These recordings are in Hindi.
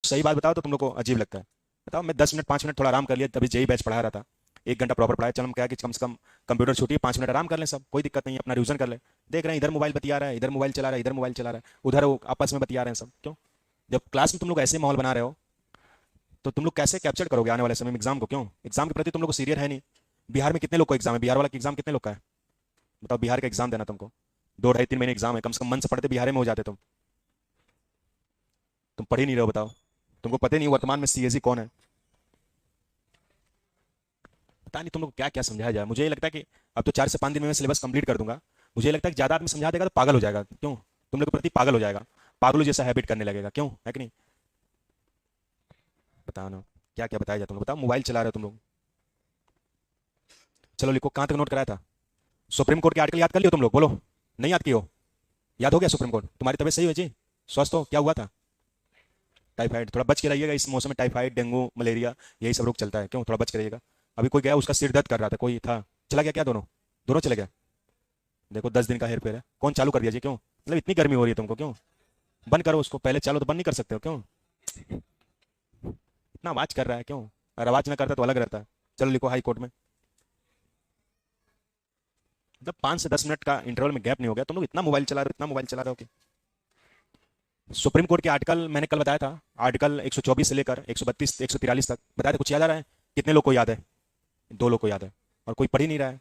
सही बात बताओ तो तुम लोग को अजीब लगता है। बताओ, मैं 10 मिनट 5 मिनट थोड़ा आराम कर लिया, तभी जेई बैच पढ़ा रहा था। 1 घंटा प्रॉपर पढ़ाया, चल हम क्या कि कम से कम कंप्यूटर छूटिए 5 मिनट आराम कर लें, सब कोई दिक्कत नहीं है, अपना रिवीजन कर ले। देख रहे हैं इधर मोबाइल बतिया रहा है, इधर मोबाइल चला रहा है, इधर मोबाइल चला रहा है, उधर वो आपस में बतिया रहे हैं सब, क्यों? जब क्लास में तुम लोग ऐसे माहौल बना रहे हो तो तुम लोग कैसे कैप्चर करोगे आने वाले समय में एग्जाम को? क्यों एग्जाम के प्रति तुम लोग को सीरियस है नहीं? बिहार में कितने लोग को एग्जाम है? बिहार वाला का एग्जाम कितने लोग का है? बताओ, बिहार का एग्जाम देना तुमको 2 ढाई 3 महीने एग्जाम है, कम से कम मन से पढ़ते बिहार में हो जाते तुम पढ़ ही नहीं रहे हो। बताओ, तुमको पता ही नहीं वर्तमान में सीएसई कौन है? पता नहीं तुम लोग को क्या क्या समझाया जाए। मुझे ये लगता है कि अब तो 4 से 5 दिन में मैं सिलेबस कंप्लीट कर दूंगा। मुझे ये लगता है कि ज्यादा आदमी समझा देगा तो पागल हो जाएगा, क्यों? तुम लोग के प्रति पागल हो जाएगा, पागलों जैसा हैबिट करने लगेगा, क्यों है कि नहीं? बताओ ना, क्या क्या बताया जाए तुम लोग? बताओ, मोबाइल चला रहे हो तुम लोग। चलो लिखो, कहाँ तक नोट कराया था? सुप्रीम कोर्ट के आर्टिकल याद कर लियो तुम लोग? बोलो, नहीं याद कियो? याद हो गया सुप्रीम कोर्ट? तुम्हारी तबीयत सही हो जी? स्वस्थ हो? क्या हुआ था? टाइफाइड? थोड़ा बच के रहिएगा इस मौसम में, टाइफाइड डेंगू मलेरिया यही सब रोग चलता है, क्यों? थोड़ा बच के रहिएगा। अभी कोई गया, उसका सिर दर्द कर रहा था, कोई था, चला गया क्या? दोनों दोनों चले गए? देखो 10 दिन का हेर फेर है, कौन चालू कर दिया जी? क्यों मतलब इतनी गर्मी हो रही है तुमको? क्यों बंद करो उसको, पहले चालू तो बंद नहीं कर सकते हो? क्यों इतना आवाज कर रहा है? क्यों? अगर आवाज ना करता तो अलग रहता है। चलो लिखो, हाई कोर्ट में, मतलब 5 से 10 मिनट का इंटरवल में गैप नहीं हो गया, तुम लोग इतना मोबाइल चला रहे हो, इतना मोबाइल चला रहे हो कि सुप्रीम कोर्ट के आर्टिकल मैंने कल बताया था, आर्टिकल 124 से लेकर 132 143 तक बताया था। कुछ याद आ रहा है? कितने लोग को याद है? 2 लोग को याद है, और कोई पढ़ ही नहीं रहा है।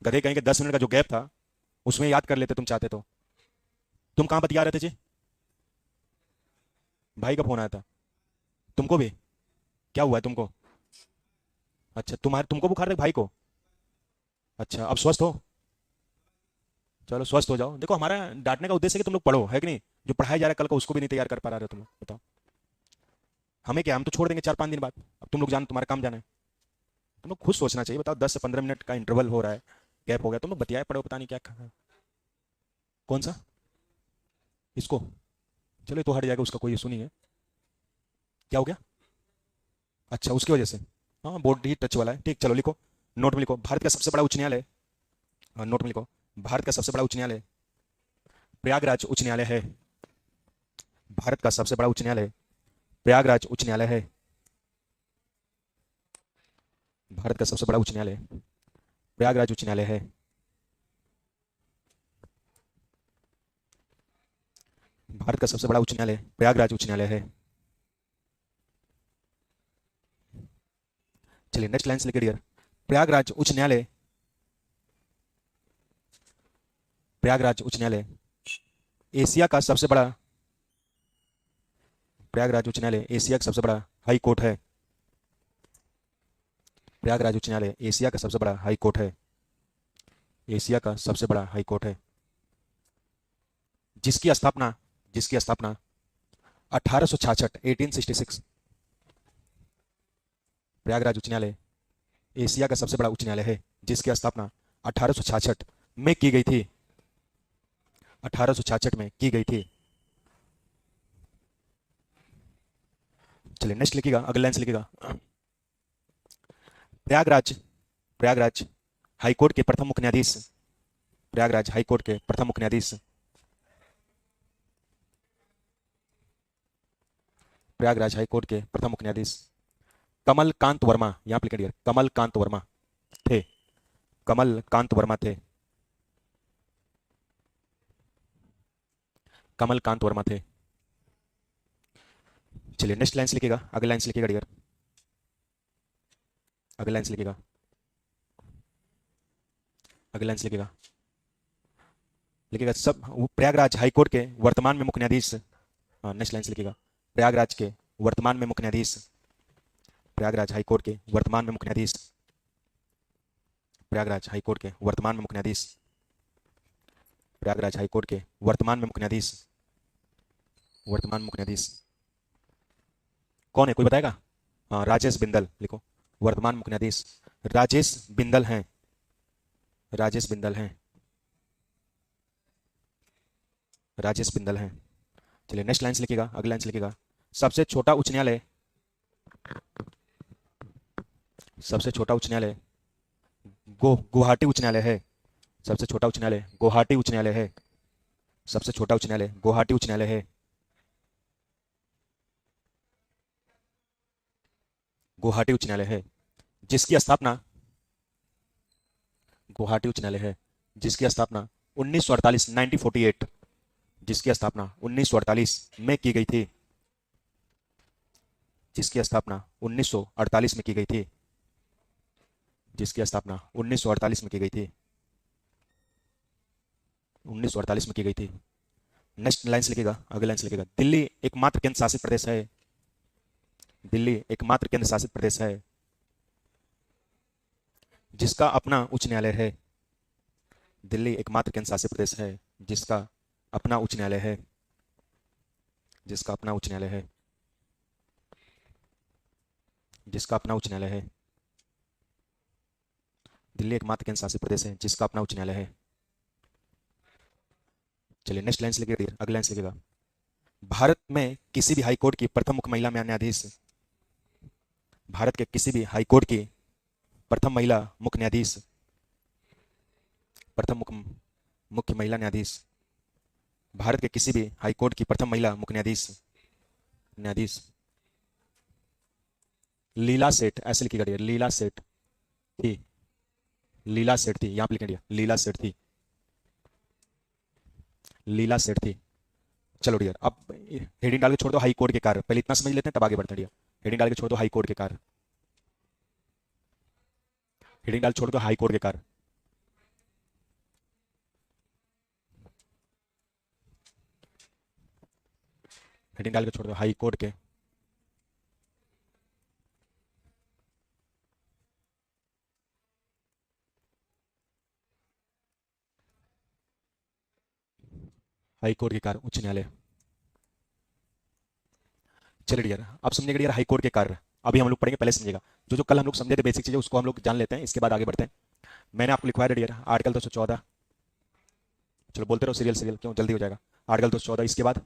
गधे कहेंगे 10 मिनट का जो गैप था उसमें याद कर लेते तुम चाहते तो। तुम कहाँ बतिया रहे थे जी? भाई का फोन आया था? तुमको भी? क्या हुआ है तुमको? अच्छा, तुमको बुखार है, भाई को? अच्छा, अब स्वस्थ हो? चलो स्वस्थ हो जाओ। देखो, हमारा डांटने का उद्देश्य है कि तुम लोग पढ़ो, है कि नहीं? जो पढ़ाया जा रहा है कल को उसको भी नहीं तैयार कर पा रहे हो तुम लोग, बताओ। हमें क्या, हम तो छोड़ देंगे 4 5 दिन बाद। अब तुम लोग जान, तुम्हारा काम जाना है। तुम लोग खुद सोचना चाहिए। बताओ, 10 से 15 मिनट का इंटरवल हो रहा है, गैप हो गया, तुम लोग बतियाए पढ़ो, पता नहीं क्या कौन सा? इसको? चलो ये तो हट जाएगा, उसका कोई इशू नहीं है। क्या हो गया? अच्छा, उसकी वजह से? हाँ, बोर्ड ही टच वाला है, ठीक। चलो लिखो, नोट में लिखो, भारत का सबसे बड़ा उच्च न्यायालय। नोट में लिखो, भारत का सबसे बड़ा उच्च न्यायालय प्रयागराज उच्च न्यायालय है। भारत का सबसे बड़ा उच्च न्यायालय प्रयागराज उच्च न्यायालय है। भारत का सबसे बड़ा उच्च न्यायालय प्रयागराज उच्च न्यायालय है। भारत का सबसे बड़ा उच्च न्यायालय प्रयागराज उच्च न्यायालय है। चलिए नेक्स्ट लाइन से लिखिए डियर, प्रयागराज उच्च न्यायालय, प्रयागराज उच्च न्यायालय एशिया का सबसे बड़ा, प्रयागराज उच्च न्यायालय एशिया का सबसे बड़ा हाई कोर्ट है। प्रयागराज उच्च न्यायालय एशिया का सबसे बड़ा हाई कोर्ट है। एशिया का सबसे बड़ा हाई कोर्ट है, जिसकी स्थापना, जिसकी स्थापना 1866 1866। प्रयागराज उच्च न्यायालय एशिया का सबसे बड़ा उच्च न्यायालय है, जिसकी स्थापना 1866 में की गई थी। 1866 में की गई थी। चलिए नेक्स्ट लिखिएगा, अगले लाइन से लिखिएगा, प्रयागराज, प्रयागराज हाईकोर्ट के प्रथम मुख्य न्यायाधीश, प्रयागराज हाईकोर्ट के प्रथम मुख्य न्यायाधीश, प्रयागराज हाईकोर्ट के प्रथम मुख्य न्यायाधीश कमल कांत वर्मा, यहां पर लिखिए कमल कांत वर्मा थे। कमल कांत वर्मा थे। कमल कांत वर्मा थे। चलिए नेक्स्ट लाइन से लिखिएगा, अगले लाइन से लिखिएगा डियर, अगले लाइन से लिखिएगा, अगले लाइन से लिखिएगा, लिखिएगा सब प्रयागराज हाईकोर्ट के वर्तमान में मुख्य न्यायाधीश। नेक्स्ट लाइन से लिखिएगा, प्रयागराज के वर्तमान में मुख्य न्यायाधीश, प्रयागराज हाईकोर्ट के वर्तमान में मुख्य न्यायाधीश, प्रयागराज हाईकोर्ट के वर्तमान में मुख्य न्यायाधीश, प्रयागराज हाईकोर्ट के वर्तमान में मुख्य न्यायाधीश, वर्तमान मुख्य न्यायाधीश कौन है, कोई बताएगा? राजेश बिंदल लिखो, वर्तमान मुख्य न्यायाधीश राजेश बिंदल हैं, राजेश बिंदल हैं, राजेश बिंदल हैं। चलिए नेक्स्ट लाइन से लिखिएगा, अगली लाइन से लिखिएगा, सबसे छोटा उच्च न्यायालय, सबसे छोटा उच्च न्यायालय गुवाहाटी उच्च न्यायालय है। सबसे छोटा उच्च न्यायालय गुवाहाटी उच्च न्यायालय है। सबसे छोटा उच्च न्यायालय गुवाहाटी उच्च न्यायालय है। गुवाहाटी उच्च न्यायालय है जिसकी स्थापना गुवाहाटी उच्च न्यायालय है जिसकी स्थापना 1948 1948 जिसकी स्थापना 1948 में की गई थी, जिसकी स्थापना 1948 में की गई थी, जिसकी स्थापना 1948 में की गई थी, 1948 में की गई थी। नेक्स्ट लाइन से लिखेगा, अगले लाइन से लिखेगा, दिल्ली एकमात्र केंद्र शासित प्रदेश है, दिल्ली एकमात्र केंद्र शासित प्रदेश है जिसका अपना उच्च न्यायालय है, दिल्ली एकमात्र केंद्र शासित प्रदेश है जिसका अपना उच्च न्यायालय है, जिसका अपना उच्च न्यायालय है, जिसका अपना उच्च न्यायालय है, दिल्ली एकमात्र केंद्र शासित प्रदेश है जिसका अपना उच्च न्यायालय है। चलिए नेक्स्ट लाइन से लिखिए, अगले लाइन से लिखिएगा, भारत में किसी भी हाई कोर्ट की प्रथम मुख्य महिला न्यायाधीश, भारत के किसी भी हाई कोर्ट की प्रथम महिला मुख्य न्यायाधीश, प्रथम मुख्य महिला न्यायाधीश, भारत के किसी भी हाई कोर्ट की प्रथम महिला मुख्य न्यायाधीश, न्यायाधीश लीला सेठ, ऐसे लिखिएगा, लीला सेठ थी, लीला सेठ थी, यहां पर लिखेंगे लीला सेठ थी, लीला सेठ थी। चलो डियर, अब हेडिंग डाल के छोड़ दो हाई कोर्ट के कार्य, पहले इतना समझ लेते हैं तब आगे बढ़ते हैं डियर। हेडिंग डाल के छोड़ दो हाई कोर्ट के कार्य, हेडिंग डाल छोड़ दो हाई कोर्ट के कार्य। हेडिंग डाल के छोड़ दो हाई कोर्ट के, हाई कोर्ट के कार्य, उच्च न्यायालय। चलिए डियर, अब समझेगा डियर हाई कोर्ट के कार्य, अभी हम लोग पढ़ेंगे, पहले समझेगा जो जो कल हम लोग समझे थे बेसिक चीजें उसको हम लोग जान लेते हैं, इसके बाद आगे बढ़ते हैं। मैंने आपको लिखवाया डियर आर्टिकल 214, चलो बोलते रहो सीरियल सीरियल, क्यों जल्दी हो जाएगा। आर्टिकल 214, इसके बाद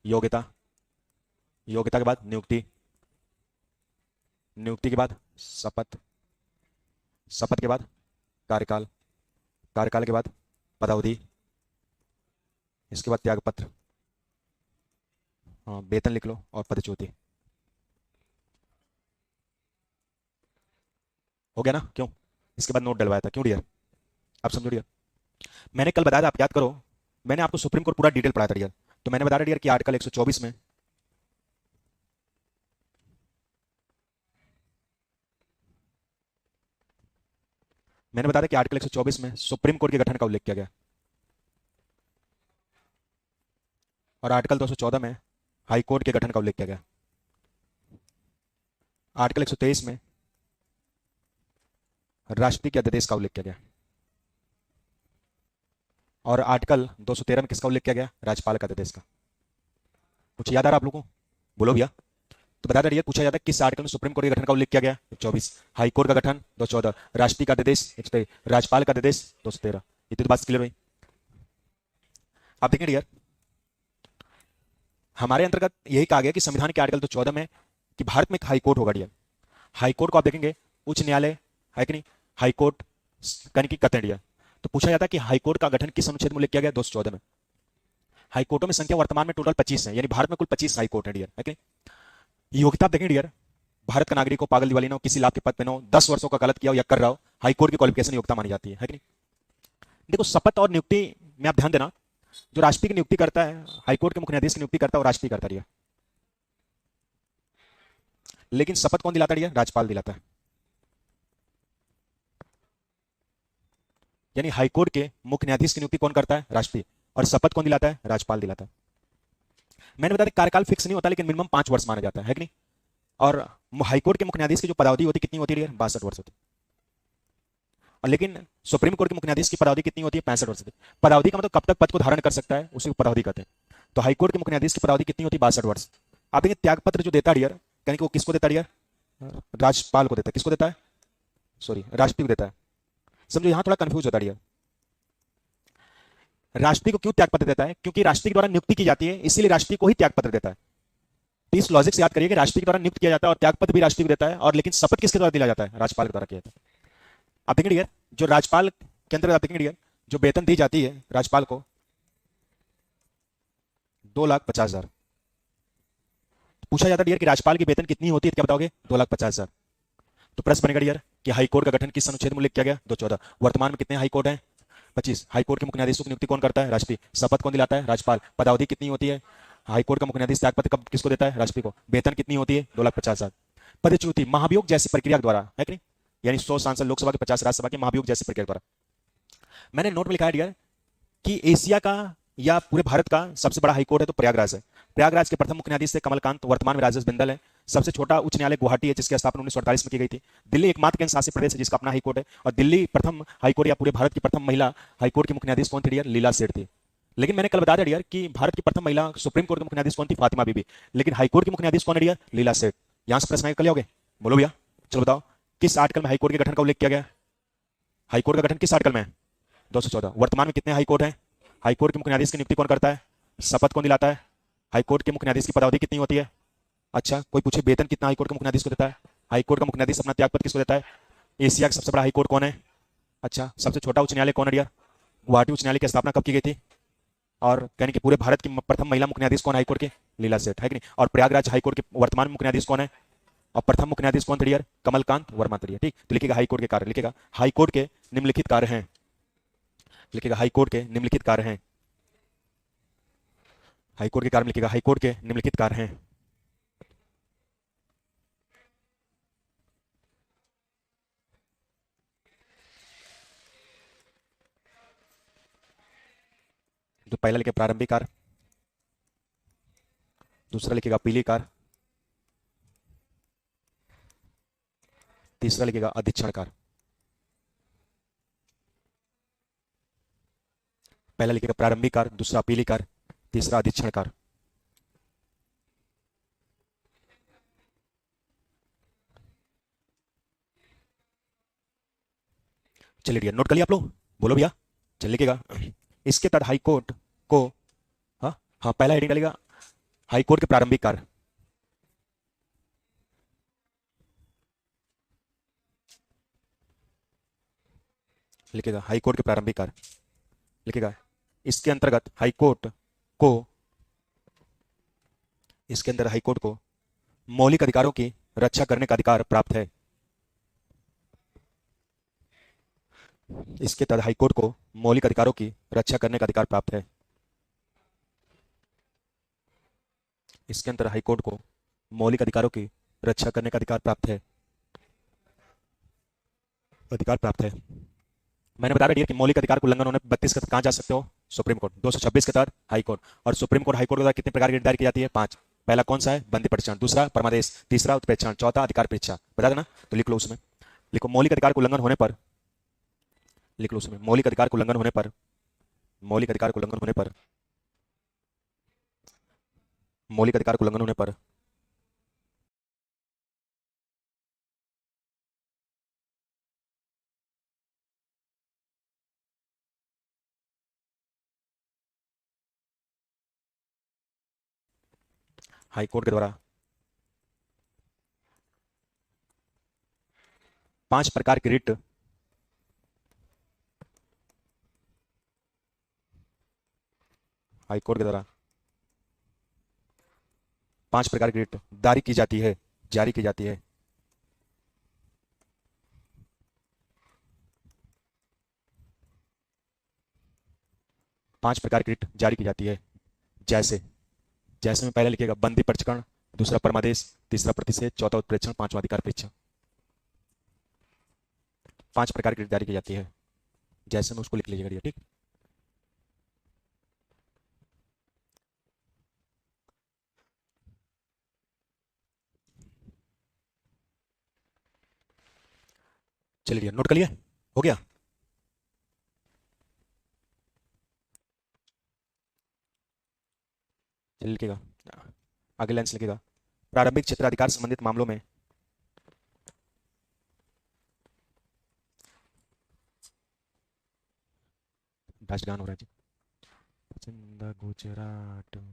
योग्यता, योग्यता के बाद नियुक्ति, नियुक्ति के बाद शपथ, शपथ के बाद कार्यकाल, कार्यकाल के बाद पदावधि, इसके बाद त्यागपत्र, हाँ वेतन लिख लो, और पदच्युति। हो गया ना, क्यों? इसके बाद नोट डलवाया था, क्यों डियर? आप समझो डियर, मैंने कल बताया था, आप याद करो, मैंने आपको सुप्रीम कोर्ट पूरा डिटेल पढ़ाया था डियर। तो मैंने बताया डियर कि आर्टिकल 124 में, मैंने बताया कि आर्टिकल 124 में सुप्रीम कोर्ट के गठन का उल्लेख किया गया, और आर्टिकल 214 में हाई कोर्ट के गठन का उल्लेख किया गया। आर्टिकल 123 में राष्ट्रपति के अध्यादेश का उल्लेख किया गया, और आर्टिकल 213 में किसका उल्लेख किया गया? राज्यपाल का अध्यादेश का। कुछ याद आ रहा आप लोगों को? बोलो भैया। तो बता दिया, पूछा जाता है किस आर्टिकल में सुप्रीम कोर्ट के गठन का उल्लेख किया गया? 124। हाई कोर्ट का गठन 214, राष्ट्रपति का अध्यादेश 123, राज्यपाल का अध्यादेश 213। इतनी तो बात क्लियर हुई। आप देखें डियर, हमारे अंतर्गत यही कहा गया कि संविधान के आर्टिकल 214 में कि भारत में एक हाई कोर्ट होगा डियर। हाई कोर्ट को आप देखेंगे उच्च न्यायालय है कि नहीं, हाई कोर्ट कहीं की कहते हैं डियर। तो पूछा जाता है कि हाई कोर्ट का गठन किस अनुच्छेद में उल्लेख किया गया? 214 में। हाई कोर्टों में संख्या वर्तमान में टोटल 25 है, यानी भारत में कुल 25 हाई कोर्ट है डियर, है कि नहीं? योग्यता आप देखें डियर, भारत का नागरिक हो, पागल दिवाली ना हो, किसी लाभ के पद पे ना हो, 10 वर्षों का गलत किया हो या कर रहा हो, हाई कोर्ट की क्वालिफिकेशन योग्यता मानी जाती है कि नहीं? देखो शपथ और नियुक्ति में आप ध्यान देना, जो राष्ट्रपति की नियुक्ति करता है, हाईकोर्ट के मुख्य न्यायाधीश की नियुक्ति करता है, वो राष्ट्रपति करता है, लेकिन शपथ कौन दिलाता है? राज्यपाल दिलाता है। यानी हाईकोर्ट के मुख्य न्यायाधीश की नियुक्ति कौन करता है? राष्ट्रपति। और शपथ कौन दिलाता है? राज्यपाल दिलाता है। मैंने बताया कार्यकाल फिक्स नहीं होता, लेकिन मिनिमम 5 वर्ष माना जाता है कि नहीं? और हाईकोर्ट के मुख्य न्यायाधीश की जो पदावधि होती कितनी होती है? 62 वर्ष होती है। और लेकिन सुप्रीम कोर्ट के मुख्य न्यायाधीश की पदावधि कितनी होती है? 65 वर्ष होती है। पदावधि का मतलब कब तक पद को धारण कर सकता है, उसी को पदावधि कहते हैं। तो हाईकोर्ट के मुख्य न्यायाधीश की पदावधि कितनी होती है? 62 वर्ष। आप देखिए त्यागपत्र जो देता है डियर, यानी कि वो किसको देता है डियर? राज्यपाल को देता है। किसको देता है? सॉरी, राष्ट्रपति को देता है। समझो यहां थोड़ा कंफ्यूज होता है डियर। राष्ट्रपति को क्यों त्यागपत्र देता है? क्योंकि राष्ट्रपति के द्वारा नियुक्ति की जाती है, इसीलिए राष्ट्रपति को ही त्यागपत्र देता है। तो इस लॉजिक से याद करिए कि राष्ट्रपति के द्वारा नियुक्त किया जाता है और त्यागपत्र भी राष्ट्रपति को देता है, और लेकिन शपथ किसके द्वारा दिया जाता है? राज्यपाल के द्वारा किया जाता है। आप देखेंगे डियर, जो राज्यपाल के अंतर्गत आप देखेंगे डियर, जो वेतन दी जाती है राज्यपाल को 2,50,000। पूछा जाता है डियर कि राज्यपाल की वेतन कितनी होती है? क्या बताओगे? 2,50,000। तो प्रश्न बनेगा यार कि हाईकोर्ट का गठन किस अनुच्छेद में उल्लेख किया गया? 214। वर्तमान में कितने हाईकोर्ट हैं? 25। हाईकोर्ट के मुख्य न्यायाधीशों की नियुक्ति कौन करता है? राष्ट्रपति। शपथ कौन दिलाता है? राज्यपाल। पदावधि कितनी होती है? हाईकोर्ट का मुख्य न्यायाधीश त्यागपत्र कब किसको देता है? राष्ट्रपति को। वेतन कितनी होती है? 2,50,000। पदच्युति महाभियोग जैसी प्रक्रिया द्वारा है कि नहीं, यानी 100 सांसद लोकसभा के 50 राज्यसभा के महाभियोग जैसी प्रक्रिया द्वारा। मैंने नोट में लिखा है डियर कि एशिया का या पूरे भारत का सबसे बड़ा हाईकोर्ट है तो प्रयागराज है। प्रयागराज के प्रथम मुख्य न्यायाधीश थे कमलकांत, वर्तमान में राजेश बिंदल है। सबसे छोटा उच्च न्यायालय गुवाहाटी है, जिसकी स्थापना 1948 में की गई थी। दिल्ली एकमात्र केंद्र शासित प्रदेश है जिसका अपना हाईकोर्ट है। और दिल्ली प्रथम हाईकोर्ट या पूरे भारत की प्रथम महिला हाईकोर्ट की मुख्य न्यायाधीश कौन थी डियर? लीला सेठ थी। लेकिन मैंने कल बता दिया डियर कि भारत की प्रथम महिला सुप्रीम कोर्ट के मुख्य न्यायाधीश कौन थी? फातिमा बीबी। लेकिन हाईकोर्ट की मुख्य न्यायाधीश कौन है डियर? लीला सेठ। यहां से प्रश्न कल होगे, बोलो भैया। चलो बताओ, किस आर्टिकल में हाईकोर्ट के गठन का उल्लेख किया गया? हाईकोर्ट का गठन किस आर्टिकल में है? 214। वर्तमान में कितने हाईकोर्ट हैं? हाईकोर्ट के मुख्य न्यायाधीश की नियुक्ति कौन करता है? शपथ कौन दिलाता है? हाईकोर्ट के मुख्य न्यायाधीश की पदावधि कितनी होती है? अच्छा, कोई पूछे वेतन कितना हाईकोर्ट के मुख्य न्यायाधीश को देता है? हाईकोर्ट का मुख्य न्यायाधीश अपना त्यागपत्र किसको देता है? एशिया का सबसे बड़ा हाईकोर्ट कौन है? अच्छा, सबसे छोटा उच्च न्यायालय कौन है डियर? गुवाहाटी उच्च न्यायालय की स्थापना कब की गई थी? और कहने कि पूरे भारत की प्रथम महिला मुख्य न्यायाधीश कौन है हाईकोर्ट के? लीला सेठ, है कि नहीं? और प्रयागराज हाईकोर्ट के वर्तमान मुख्य न्यायाधीश कौन है? और प्रथम मुख्य न्यायाधीश कौन थे डियर? कमलकांत वर्मा थे। ठीक, तो लिखेगा हाईकोर्ट के कार्य, लिखेगा हाईकोर्ट के निम्नलिखित कार्य हैं, लिखेगा हाईकोर्ट के निम्नलिखित कार्य हैं। हाईकोर्ट के कार्य में लिखेगा हाईकोर्ट के निम्नलिखित कार्य हैं। तो पहला लिखेगा प्रारंभिक कार्य, दूसरा लिखेगा अपीली कार्य, तीसरा लिखेगा अधीक्षण कार्य। पहला लिखेगा प्रारंभिक कार्य, दूसरा अपीली कार्य, तीसरा अधीक्षण कार्य। चलिए डियर, नोट कर लिया आप लोग, बोलो भैया। चल लिखेगा इसके तहत हाईकोर्ट को, हाँ हाँ, पहला हेडिंग डालेगा हाईकोर्ट के प्रारंभिक कार्य। लिखेगा हाईकोर्ट के प्रारंभिक कार्य, लिखेगा इसके अंतर्गत हाईकोर्ट को, इसके अंदर हाईकोर्ट को मौलिक अधिकारों की रक्षा करने का अधिकार प्राप्त है। इसके तहत हाईकोर्ट को मौलिक अधिकारों की रक्षा करने का अधिकार प्राप्त है। इसके अंदर हाईकोर्ट को मौलिक अधिकारों की रक्षा करने का अधिकार प्राप्त है, अधिकार प्राप्त है। मैंने बता दिया कि मौलिक अधिकार को उल्लंघन होने पर 32 के तहत कहां जा सकते हो? Supreme court. 226 के तहत हाई कोर्ट। और सुप्रीम कोर्ट हाई कोर्ट के द्वारा कितने प्रकार की दायर की जाती है? 5। पहला कौन सा है? बंदी परीक्षण, दूसरा परमादेश, तीसरा उत्प्रेक्षण, चौथा अधिकार परीक्षा। बता देना, तो लिख लो उसमें, लिखो मौलिक अधिकार को उल्लंघन होने पर, लिख लो उसमें मौलिक अधिकार को उल्लंघन होने पर, मौलिक अधिकार को उल्लंघन होने पर, मौलिक अधिकार को उल्लंघन होने पर हाई कोर्ट के द्वारा 5 प्रकार की रिट, हाई कोर्ट के द्वारा 5 प्रकार की रिट जारी की जाती है, जारी की जाती है। पांच प्रकार की रिट जारी की जाती है, जैसे, जैसे में पहले लिखेगा बंदी परीक्षण, दूसरा परमादेश, तीसरा प्रतिषेध, चौथा उत्प्रेक्षण, पांचवा अधिकार परीक्षण। 5 प्रकार की रिट जारी की जाती है, जैसे में उसको लिख लीजिएगा, ठीक। चलिए नोट कर लिया, हो गया। चलिए लिखेगा, आगे लाइन से लिखेगा प्रारंभिक क्षेत्राधिकार संबंधित मामलों में डांस हो रहा है जी, चंदा गुजरात।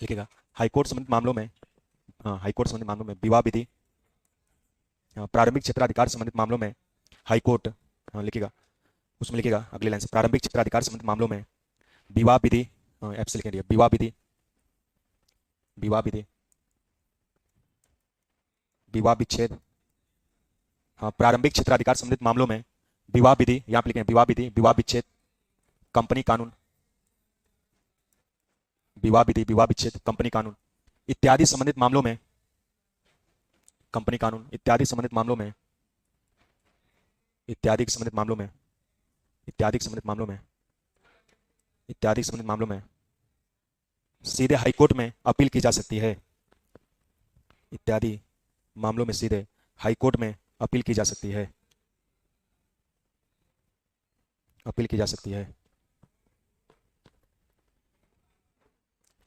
लिखेगा हाईकोर्ट संबंधित मामलों में, हाँ हाईकोर्ट संबंधित मामलों में विवाह विधि, प्रारंभिक क्षेत्राधिकार संबंधित मामलों में हाईकोर्ट, हाँ लिखेगा उसमें लिखेगा अगली लाइन से, प्रारंभिक क्षेत्राधिकार संबंधित मामलों में विवाह विधि, एफ से लिखेंगे विवाह विधि, विवाह विधि, विवाह विच्छेद, हाँ प्रारंभिक क्षेत्राधिकार संबंधित मामलों में विवाह विधि, यहाँ पे लिखेंगे विवाह विधि, विवाह विच्छेद, कंपनी कानून, विवाह विधि, विवाह विच्छेद, कंपनी कानून इत्यादि संबंधित मामलों में, कंपनी कानून इत्यादि संबंधित मामलों में, इत्यादि संबंधित मामलों में, इत्यादि संबंधित मामलों में, इत्यादि संबंधित मामलों में सीधे हाईकोर्ट में अपील की जा सकती है, इत्यादि मामलों में सीधे हाईकोर्ट में अपील की जा सकती है, अपील की जा सकती है,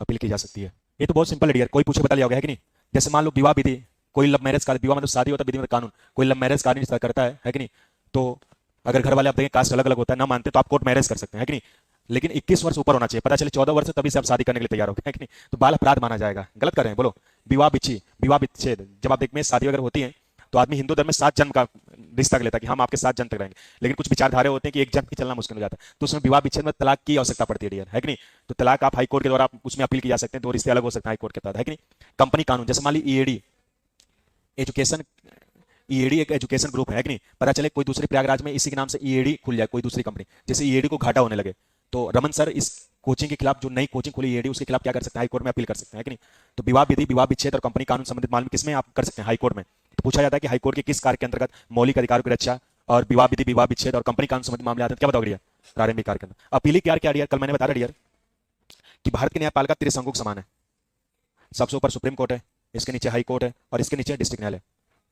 अपील की जा सकती है। ये तो बहुत सिंपल है डियर, कोई पूछे बता लिया होगा है कि नहीं। जैसे मान लो विवाह विधि, कोई लव मैरिज का, विवाह मतलब शादी होता है, विधि मतलब कानून, कोई लव मैरिज का नहीं करता है कि नहीं, तो अगर घर वाले आप देखें कास्ट अलग अलग होता है ना मानते तो आप कोर्ट मैरिज कर सकते हैं है कि नहीं, लेकिन 21 वर्ष ऊपर होना चाहिए, पता चले 14 वर्ष से तभी से आप शादी करने के लिए तैयार हो गए है कि नहीं, तो बाल अपराध माना जाएगा। गलत कर रहे हैं बोलो। विवाह विच्छेद, विवाह विच्छेद, जब आप देखें शादी अगर होती है तो आदमी हिंदू धर्म में 7 जन्म का रिश्ता लेता है कि हम आपके 7 जन्म तक रहेंगे, लेकिन कुछ विचारधारा होते हैं कि एक जन्म की चलना मुश्किल हो जाता है, तो उसमें विवाह विच्छेद में तलाक की आवश्यकता पड़ती है डियर है कि नहीं, तो तलाक आप हाईकोर्ट के द्वारा आप उसमें अपील की जा सकते हैं, दो रिश्ते अलग हो सकते हैं हाईकोर्ट के तहत है कि नहीं। कंपनी कानून, जैसे मान ली ईएडी एजुकेशन, ईएडी एक एजुकेशन ग्रुप है कि नहीं, पता चले कोई दूसरे प्रयागराज में इसी के नाम से ईएडी खुल जाए कोई दूसरी कंपनी, जैसे ईएडी को घाटा होने लगे, तो रमन सर इस कोचिंग के खिलाफ जो नई कोचिंग खुली ईएडी उसके खिलाफ क्या कर सकते हैं, हाईकोर्ट में अपील कर सकते हैं कि नहीं। तो विवाह विधि, विवाह विच्छेद और कंपनी कानून संबंधित मामले किसमें आप कर सकते हैं, हाईकोर्ट में। तो पूछा जाता है कि हाईकोर्ट के किस कार्य के अंतर्गत मौलिक अधिकारों की रक्षा और विवाह विधि, विवाह विच्छेद और कंपनी कानून संबंधित मामले आते हैं, क्या बताओगे डियर, प्रारंभिक कार्य के अंदर। अपीली कार्य क्या डियर, कल मैंने बताया डियर कि भारत के न्यायपालिका त्रिशंकु के समान है, सबसे ऊपर सुप्रीम कोर्ट है, इसके नीचे हाई कोर्ट है और इसके नीचे डिस्ट्रिक्ट न्यायालय।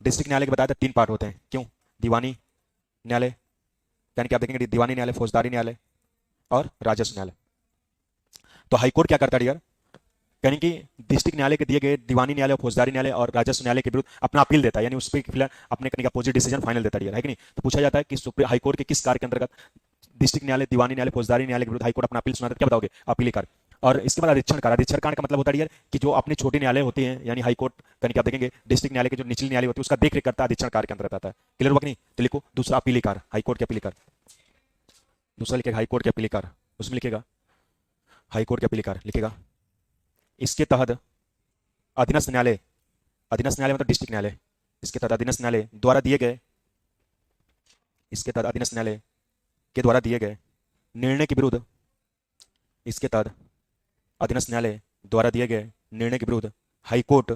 डिस्ट्रिक्ट न्यायालय के बताया था 3 पार्ट होते हैं, क्यों, दीवानी न्यायालय, यानी कि आप देखेंगे दीवानी न्यायालय, फौजदारी न्यायालय और राजस्व न्यायालय। तो हाईकोर्ट क्या करता है डियर, यानी कि डिस्ट्रिक्ट न्यायालय के दिए गए दीवानी न्यायालय, फौजदारी न्यायालय और राजस्व न्यायालय के विरुद्ध अपना अपील देता है, यानी उस पर फिलहाल अपने करने का अपोजिट डिसीजन फाइनल देता है कि नहीं। तो पूछा जाता है कि सुप्रीम हाईकोर्ट के किस कार्य के अंतर्गत डिस्ट्रिक्ट न्यायालय, दीवानी न्यायालय, फौजदारी न्यायालय के विरुद्ध हाईकोर्ट अपना अपील सुनाता है, क्या बताओगे, अपीली कार्य। और इसके बाद अधीक्षण कार्य, अधीक्षण कार्य का मतलब होता है डियर कि जो अपने छोटे न्यायालय होते हैं, यानी हाईकोर्ट यानी कि आप देखेंगे डिस्ट्रिक्ट न्यायालय के जो निचली न्यायालय होती है उसका देख रेख करता है, अधीक्षण कार्य के अंतर्गत आता है। क्लियर हुआ कि नहीं, तो लिखो दूसरा अपीली कार्य, हाईकोर्ट के अपीली कार्य, दूसरा लिखेगा हाईकोर्ट के अपीली कार्य, उसमें लिखेगा हाईकोर्ट के अपीली कार्य लिखेगा। इसके तहत अधीनस्थ न्यायालय, अधीनस्थ न्यायालय मतलब डिस्ट्रिक्ट न्यायालय, इसके तहत अधीनस्थ न्यायालय द्वारा दिए गए, इसके तहत अधीनस्थ न्यायालय के द्वारा दिए गए निर्णय के विरुद्ध, इसके तहत अधीनस्थ न्यायालय द्वारा दिए गए निर्णय के विरुद्ध हाईकोर्ट,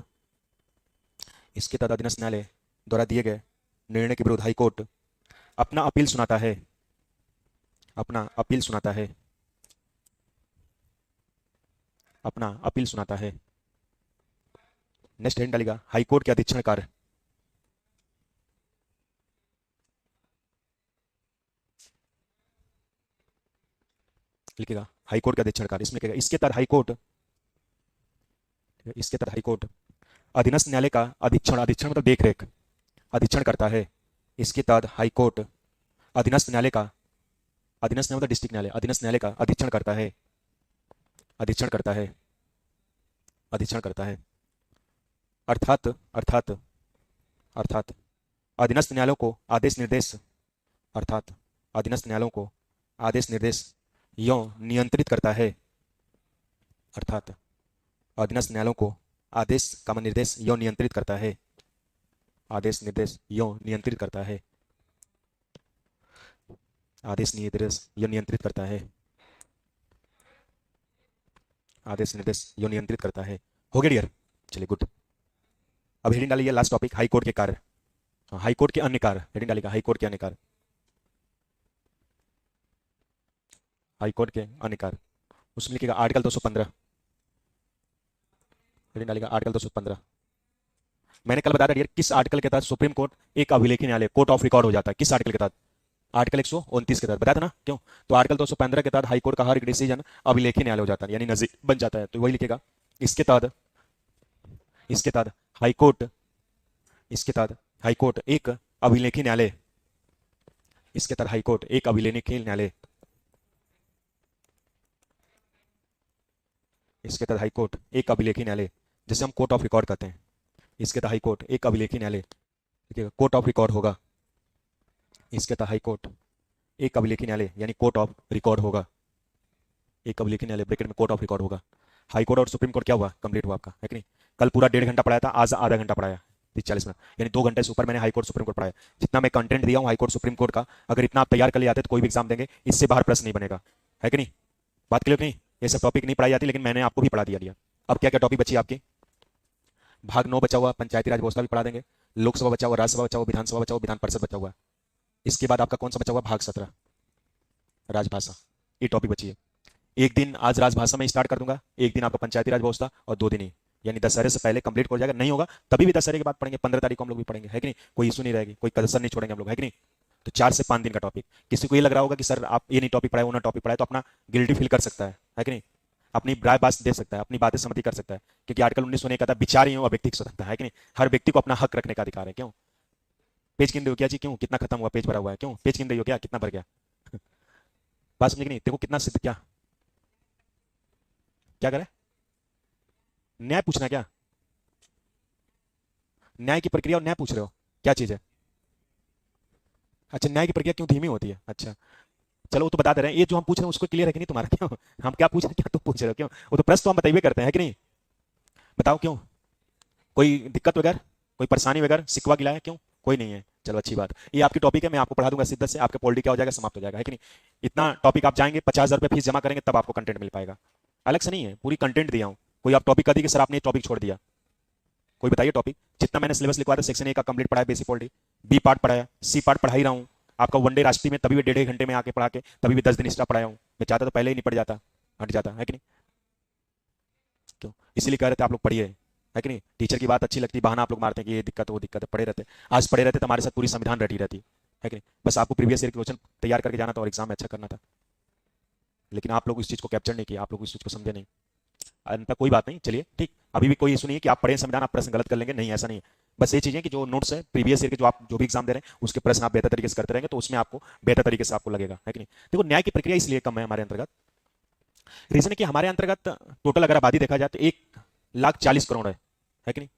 इसके तहत अधीनस्थ न्यायालय द्वारा दिए गए निर्णय के विरुद्ध हाईकोर्ट अपना अपील सुनाता है, अपना अपील सुनाता है, अपना अपील सुनाता है। नेक्स्ट हेडिंग डालेगा हाईकोर्ट के अधीक्षण कार्य, लिखेगा हाईकोर्ट के अधीक्षण कार्य, इसमें लिखेगा इसके तहत हाईकोर्ट, इसके तहत हाईकोर्ट अधीनस्थ न्यायालय का अधीक्षण, अधीक्षण मतलब देख रेख, अधीक्षण करता है। इसके तहत हाईकोर्ट अधीनस्थ न्यायालय का, अधीनस्थ न्यायालय मतलब डिस्ट्रिक्ट न्यायालय, अधीनस्थ न्यायालय का अधीक्षण करता है, अधीक्षण करता है, अधीक्षण करता है। अर्थात अर्थात अर्थात अधीनस्थ न्यायालयों को आदेश निर्देश, अर्थात अधीनस्थ न्यायालयों को आदेश निर्देश यों नियंत्रित करता है, अर्थात अधीनस्थ न्यायालयों को आदेश का निर्देश यों नियंत्रित करता है, आदेश निर्देश यों नियंत्रित करता है, आदेश निर्देश यों नियंत्रित करता है, आदेश निर्देश यों नियंत्रित करता है। हो गया डियर, चलिए गुड। अब हेडिंग डालिए लास्ट टॉपिक हाईकोर्ट के कार्य, हाईकोर्ट के अन्य कार्य, हेडिंग डालेगा हाईकोर्ट के अन्य कार्य, हाईकोर्ट के अन्य कार्य, उसमें लिखेगा आर्टिकल 215, हेडिंग डालेगा आर्टिकल 215। मैंने कल बताया था डियर किस आर्टिकल के तहत सुप्रीम कोर्ट एक अभिलेखीय न्यायालय, कोर्ट ऑफ रिकॉर्ड हो जाता है, किस आर्टिकल के तहत, आर्टिकल 129 के तहत, बताया था ना क्यों, तो आर्टिकल 215 के तहत हाईकोर्ट का हर एक डिसीजन अभिलेखीय न्यायालय हो जाता है, यानी नजीक बन जाता है, तो वही लिखेगा इसके तहत, इसके तहत हाईकोर्ट, इसके तहत हाईकोर्ट एक अभिलेखीय न्यायालय, इसके तहत हाईकोर्ट एक अभिलेखीय न्यायालय, इसके तहत हाई कोर्ट एक अभिलेखी न्यायालय, जैसे हम कोर्ट ऑफ रिकॉर्ड कहते हैं, इसके तहत हाई कोर्ट एक अभिलेखी न्यायालय, ठीक है, कोर्ट ऑफ रिकॉर्ड होगा। इसके तहत हाई कोर्ट एक अभिलेखी न्यायालय यानी कोर्ट ऑफ रिकॉर्ड होगा। एक अभिलेखी न्यायालय ब्रैकेट में कोर्ट ऑफ रिकॉर्ड होगा। हाई कोर्ट और सुप्रीम कोर्ट क्या हुआ, कंप्लीट हुआ आपका, है कि नहीं। कल पूरा 1.5 घंटा पढ़ाया था, आज आधा घंटा पढ़ाया, 30-40 मिनट, यानी 2 घंटे से ऊपर मैंने हाई कोर्ट सुप्रीम कोर्ट पढ़ाया। जितना मैं कंटेंट दिया हूँ हाई कोर्ट सुप्रीम कोर्ट का, अगर इतना आप तैयार कर ले आते तो कोई भी एग्जाम देंगे इससे बाहर प्रश्न नहीं बनेगा, है कि नहीं। बात क्लियर नहीं। ये सब टॉपिक नहीं पढ़ाई जाती, लेकिन मैंने आपको भी पढ़ा दिया। अब क्या क्या टॉपिक बची आपकी, भाग 9 बचा हुआ, पंचायती राज व्यवस्था भी पढ़ा देंगे, लोकसभा बचा हुआ, राज्यसभा बचा हुआ, विधानसभा बचा हुआ, विधान परिषद बचा हुआ। इसके बाद आपका कौन सा बचा हुआ, भाग 17 राजभाषा, ये टॉपिक बची है। एक दिन आज राजभाषा में स्टार्ट कर दूंगा, एक दिन आपका पंचायती राज व्यवस्था, और 2 दिन ही, यानी दशहरे से पहले कंप्लीट हो जाएगा। नहीं होगा तभी भी दशहरे के बाद पढ़ेंगे, 15 तारीख को हम लोग भी पढ़ेंगे, है कि नहीं। कोई इशू नहीं रहेगी, कोई कसर नहीं छोड़ेंगे हम लोग, है कि नहीं। तो 4 से 5 दिन का टॉपिक। किसी को ये लग रहा होगा कि सर आप ये नहीं टॉपिक पढ़ाए, वो ना टॉपिक पढ़ाए, तो अपना गिल्टी फील कर सकता है कि नहीं। अपनी राय बात दे सकता है, अपनी बातें सहमति कर सकता है, क्योंकि आर्टिकल 19 ने कहता है विचार ही हो व्यक्तिगत स्वतंत्रता, है कि नहीं। हर व्यक्ति को अपना हक रखने का अधिकार है। क्यों पेज गिन रहे हो क्या जी, क्यों कितना खत्म हुआ, पेज भरा हुआ है, क्यों पेज गिन रही हो क्या, कितना भर गया। बात समझ नहीं, देखो कितना सिद्ध, क्या क्या करे, न्याय पूछना क्या, न्याय की प्रक्रिया और न्याय पूछ रहे हो, क्या चीज है। अच्छा, न्याय की प्रक्रिया क्यों धीमी होती है, अच्छा चलो वो तो बता दे रहे हैं। ये जो हम पूछ रहे हैं उसको क्लियर है कि नहीं तुम्हारा, क्यों हम क्या पूछ रहे हैं, क्या तुम पूछ रहे हो, क्यों वो तो प्रश्न तो हम बताइए करते हैं कि नहीं। बताओ क्यों, कोई दिक्कत वगैरह, कोई परेशानी वगैरह, सिकवा गिला है, क्यों कोई नहीं है। चलो अच्छी बात, ये आपकी टॉपिक है, मैं आपको पढ़ा दूंगा शिद्दत से, आपका पॉलिटी क्या हो जाएगा, समाप्त हो जाएगा, है कि नहीं। इतना टॉपिक आप जाएंगे, 50,000 रुपये फीस जमा करेंगे तब आपको कंटेंट मिल पाएगा, अलग से नहीं है, पूरी कंटेंट दिया हूँ। कोई आप टॉपिक कर दी कि सर आपने टॉपिक छोड़ दिया, कोई बताइए टॉपिक। जितना मैंने सिलेबस लिखवाया था, सेक्शन ए का कंप्लीट पढ़ाया, बेसिक पॉलिटी, बी पार्ट पढ़ाया, सी पार्ट पढ़ा ही रहा हूँ। आपका वनडे राष्ट्रीय में तभी भी 1.5 घंटे में आके पढ़ा के, तभी भी 10 दिन एक्स्ट्रा पढ़ाया हूँ। मैं चाहता तो पहले ही निपट जाता, हट जाता, है कि नहीं। क्यों, इसीलिए कह रहे थे आप लोग पढ़िए, है कि नहीं। टीचर की बात अच्छी लगती, बहाना आप लोग मारते हैं कि ये दिक्कत वो दिक्कत है, पढ़े रहते। आज पढ़े रहते तो हमारे साथ पूरी संविधान रटी रहती, है कि नहीं। बस आपको प्रीवियस ईयर क्वेश्चन तैयार करके जाना था और एग्जाम में अच्छा करना था, लेकिन आप लोग इस चीज को कैप्चर नहीं किया, आप लोग इस चीज को समझे नहीं। अंत कोई बात नहीं, चलिए ठीक। अभी भी कोई इशू नहीं है कि आप पढ़े संविधान आप प्रश्न गलत कर लेंगे, नहीं ऐसा नहीं है। बस ये चीजें कि जो नोट्स है प्रीवियस ईयर के, जो आप जो भी एग्जाम दे रहे हैं उसके प्रश्न आप बेहतर तरीके से करते रहेंगे, तो उसमें आपको बेहतर तरीके से आपको लगेगा, है कि नहीं। देखो न्याय की प्रक्रिया इसलिए कम है हमारे अंतर्गत, रीजन है कि हमारे अंतर्गत टोटल अगर आबादी देखा जाए तो 1,40,00,000 है कि नहीं।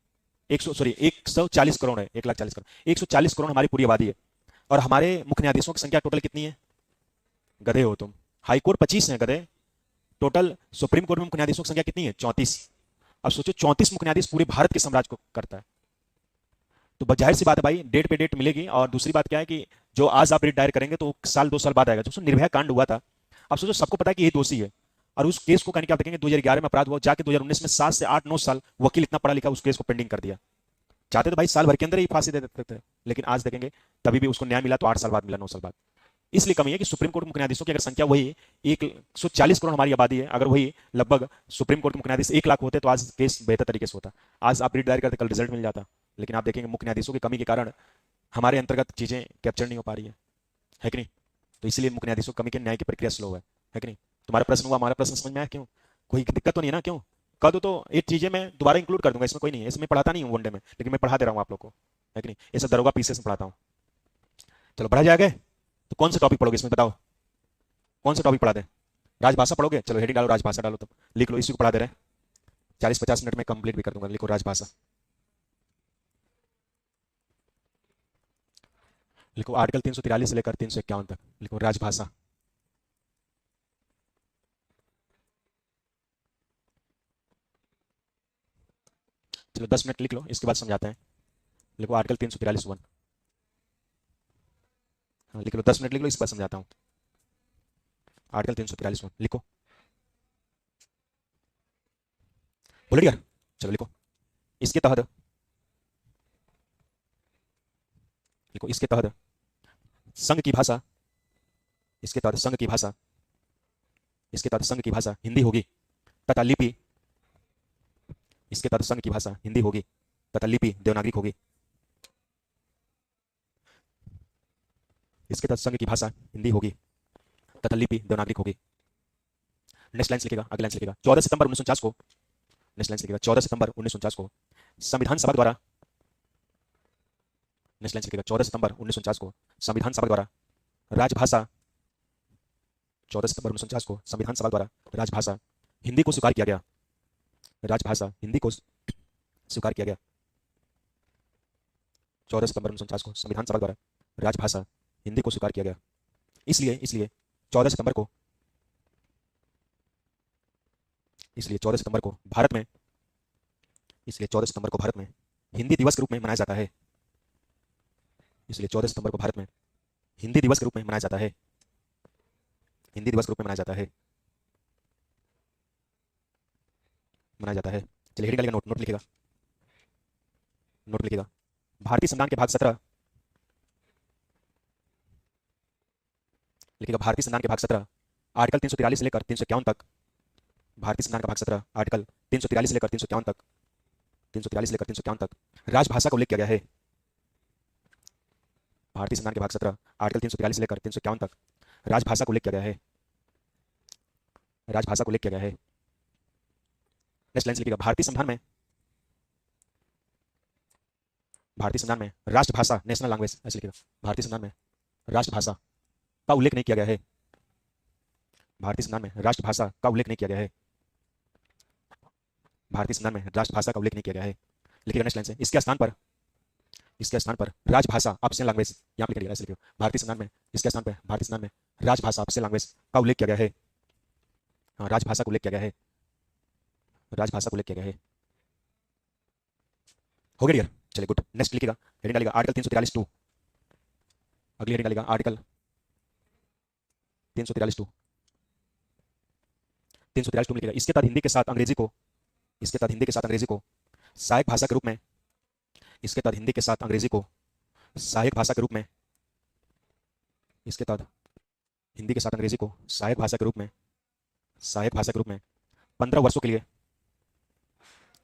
140 करोड़ है, 1,40,00,000, 140 करोड़ हमारी पूरी आबादी है। और हमारे मुख्य न्यायाधीशों की संख्या टोटल कितनी है, गधे हो तुम, हाई कोर्ट 25 है गधे, टोटल सुप्रीम कोर्ट में मुख्य न्यायाधीशों की संख्या कितनी है, 34। अब सोचो 34 मुख्य न्यायाधीश पूरे भारत के साम्राज्य को करता है, तो जाहिर सी बात है भाई, डेट पे डेट मिलेगी। और दूसरी बात क्या है कि जो आज आप रिट दायर करेंगे तो साल 2 साल बाद आएगा। जो निर्भया कांड हुआ था, अब सोचो सबको पता है कि ये दोषी है, और उस केस को कहने क्या देखेंगे, 2011 में अपराध हुआ, जाके 2019 में 7 से 8 9 साल वकील इतना पढ़ा लिखा उस केस को पेंडिंग कर दिया। चाहते तो भाई साल भर के अंदर ही फांसी दे देते थे, लेकिन आज देखेंगे तभी भी उसको न्याय मिला तो 8 साल बाद मिला, 9 साल बाद। इसलिए कमी है कि सुप्रीम कोर्ट मुख्य न्यायाधीशों की अगर संख्या वही 140 करोड़ हमारी आबादी है, अगर वही लगभग सुप्रीम कोर्ट मुख्य न्यायाधीश 1 लाख होते तो आज केस बेहतर तरीके से होता। आज आप रिट दायर करते, कल रिजल्ट मिल जाता, लेकिन आप देखेंगे मुख्य न्यायाधीशों की कमी के कारण हमारे अंतर्गत चीजें कैप्चर नहीं हो पा रही है कि नहीं। तो इसलिए मुख्य न्यायाधीशों की कमी के न्याय की प्रक्रिया स्लो है कि नहीं। तुम्हारा प्रश्न हुआ, हमारा प्रश्न समझ में आया, क्यों कोई दिक्कत तो नहीं है ना, क्यों कर दो तो ये चीजें मैं दोबारा इंक्लूड कर दूंगा, इसमें कोई नहीं है, इसमें पढ़ाता नहीं हूँ वनडे में, लेकिन मैं पढ़ा दे रहा हूँ आप लोग को, है कि नहीं। ये सब दरोगा पीसेस में पढ़ाता हूँ। चलो बढ़ा जाएगा, तो कौन सा टॉपिक पढ़ोगे इसमें बताओ, कौन सा टॉपिक पढ़ा दें, राजभाषा पढ़ोगे, चलो हेडिंग डालो राजभाषा डालो, तब लिख लो, इसी को पढ़ा दे रहे हैं, 40-50 मिनट में कंप्लीट भी कर दूंगा। लिखो राजभाषा, लिखो आर्टिकल 343 से लेकर 351 तक, लिखो राजभाषा। चलो 10 मिनट लिख लो, इसके बाद समझाते हैं। लिखो आर्टिकल 343(1), हाँ लिख लो, 10 मिनट लिख लो, इसके बाद समझाता हूँ। आर्टिकल 343(1) लिखो, बोल दिया, चलो लिखो। इसके तहत, लिखो इसके तहत संघ की भाषा, इसके तहत संघ की भाषा, इसके तहत संघ की भाषा हिंदी होगी तथा लिपि, इसके तहत संघ की भाषा हिंदी होगी तथा लिपि देवनागरिक होगी। इसके तहत संघ की भाषा हिंदी होगी तथा लिपि देवनागरिक होगी। नेक्स्ट लाइन लिखेगा, अगला लाइन लिखेगा, 14 सितंबर 1949 को, नेक्स्ट लाइन लिखेगा, 14 सितंबर 1949 को संविधान सभा द्वारा, नेक्स्ट लाइन लिखेगा, 14 सितंबर 1949 को संविधान सभा द्वारा राजभाषा, 14 सितंबर 1949 को संविधान सभा द्वारा राजभाषा हिंदी को स्वीकार किया गया। राजभाषा हिंदी को स्वीकार किया गया 14 सितंबर 1949 को संविधान सभा द्वारा राजभाषा हिंदी को स्वीकार किया गया। इसलिए इसलिए 14 सितंबर को इसलिए 14 सितंबर को भारत में इसलिए 14 सितंबर को भारत में हिंदी दिवस के रूप में मनाया जाता है। इसलिए 14 सितंबर को भारत में हिंदी दिवस के रूप में मनाया जाता है। हिंदी दिवस के रूप में मनाया जाता है मनाया जाता है। चलिए हेडिंग डालिएगा, नोट लिखिएगा, नोट लिखिएगा। भारतीय संविधान के भाग 17 लिखिएगा। भारतीय संविधान के भाग 17 आर्टिकल 343 से लेकर 351 तक। भारतीय संविधान का भाग 17 आर्टिकल 343 से लेकर 351 तक 343 से लेकर 351 तक राजभाषा का उल्लेख किया गया है। भारतीय संविधान के भाग 17 आर्टिकल 343 से लेकर 351 तक राजभाषा को उल्लेख किया गया है। राजभाषा को उल्लेख किया गया है। नेक्स्ट लाइन लिखिएगा। भारतीय संविधान में राष्ट्रभाषा नेशनल लैंग्वेज ऐसे लिखिएगा। भारतीय संविधान में राष्ट्रभाषा का उल्लेख नहीं किया गया है। भारतीय संविधान में राष्ट्रभाषा का उल्लेख नहीं किया गया है। भारतीय संविधान में राष्ट्रभाषा का उल्लेख नहीं किया गया है। लिखिएगा नेक्स्ट लाइन से। इसके स्थान पर राजभाषा ऑप्शनल लैंग्वेज यहां पे लिखिएगा। ऐसे लिखिएगा। भारतीय संविधान में इसके स्थान पर भारतीय संविधान में राजभाषा ऑप्शनल लैंग्वेज का उल्लेख किया गया है। हाँ, राजभाषा को उल्लेख किया गया है। राजभाषा को उल्लेख किया गया है। हो गया डियर। चलिए गुड। नेक्स्ट लिखिएगा। हेडिंग डालिएगा आर्टिकल 343(2). अगली हेडिंग डालिएगा आर्टिकल 343(2). 343(2) लिखिएगा। इसके तहत हिंदी के साथ अंग्रेजी को सहायक भाषा के रूप में इसके तहत हिंदी के साथ अंग्रेजी को सहायक भाषा के रूप में इसके तहत हिंदी के साथ अंग्रेजी को सहायक भाषा के रूप में 15 वर्षों के लिए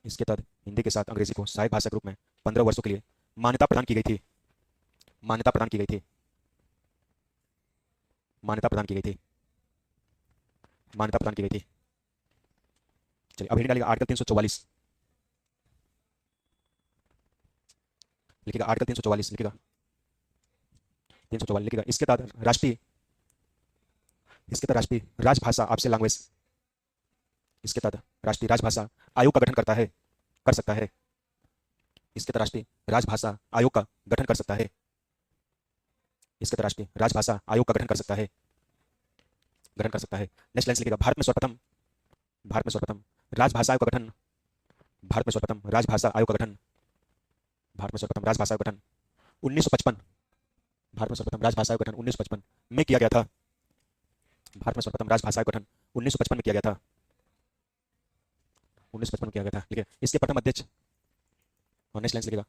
इसके तहत हिंदी के साथ अंग्रेजी को सहायक भाषा के रूप में 15 वर्षों के लिए मान्यता प्रदान की गई थी। मान्यता प्रदान की गई थी। मान्यता प्रदान की गई थी। मान्यता प्रदान की गई थी। चलिए अब हेडिंग डालिएगा आर्टिकल 344। लिखिएगा आर्टिकल 344 लिखिएगा। 344 लिखिएगा। इसके तहत राष्ट्रीय राजभाषा ऑप्शनल लैंग्वेज इसके तहत राष्ट्रीय राजभाषा आयोग का गठन कर सकता है। इसके तहत राष्ट्रीय राजभाषा आयोग का गठन कर सकता है। इसके तहत राष्ट्रीय राजभाषा आयोग का गठन कर सकता है। नेक्स्ट लाइन लिखिएगा। भारत में सर्वप्रथम राजभाषा आयोग का गठन 1955 में किया गया था। भारत में सर्वप्रथम राजभाषा आयोग गठन 1955 में किया गया था। 1955 में किया गया था। ठीक है। इसके प्रथम अध्यक्ष और नेक्स्ट लाइन लिखिएगा।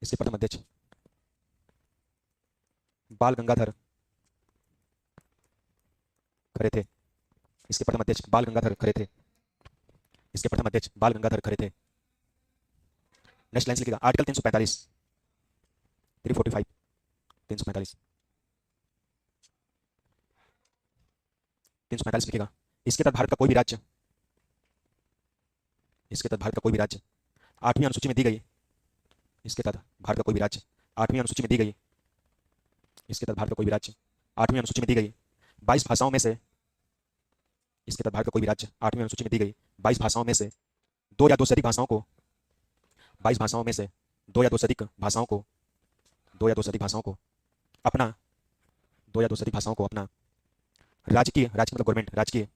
इसके प्रथम अध्यक्ष बाल गंगाधर खरे थे। इसके प्रथम अध्यक्ष बाल गंगाधर खरे थे। नेक्स्ट लाइन लिखिएगा। आर्टिकल 345 345 लिखिएगा। इसके तहत भारत का कोई भी राज्य 8वीं अनुसूची में दी गई। इसके तहत भारत का कोई भी राज्य 8वीं अनुसूची में दी गई। 22 भाषाओं में से 2 या 2 से अधिक भाषाओं को 22 भाषाओं में से 2 या 2 से अधिक भाषाओं को अपना राजकीय मतलब गवर्नमेंट राजकीय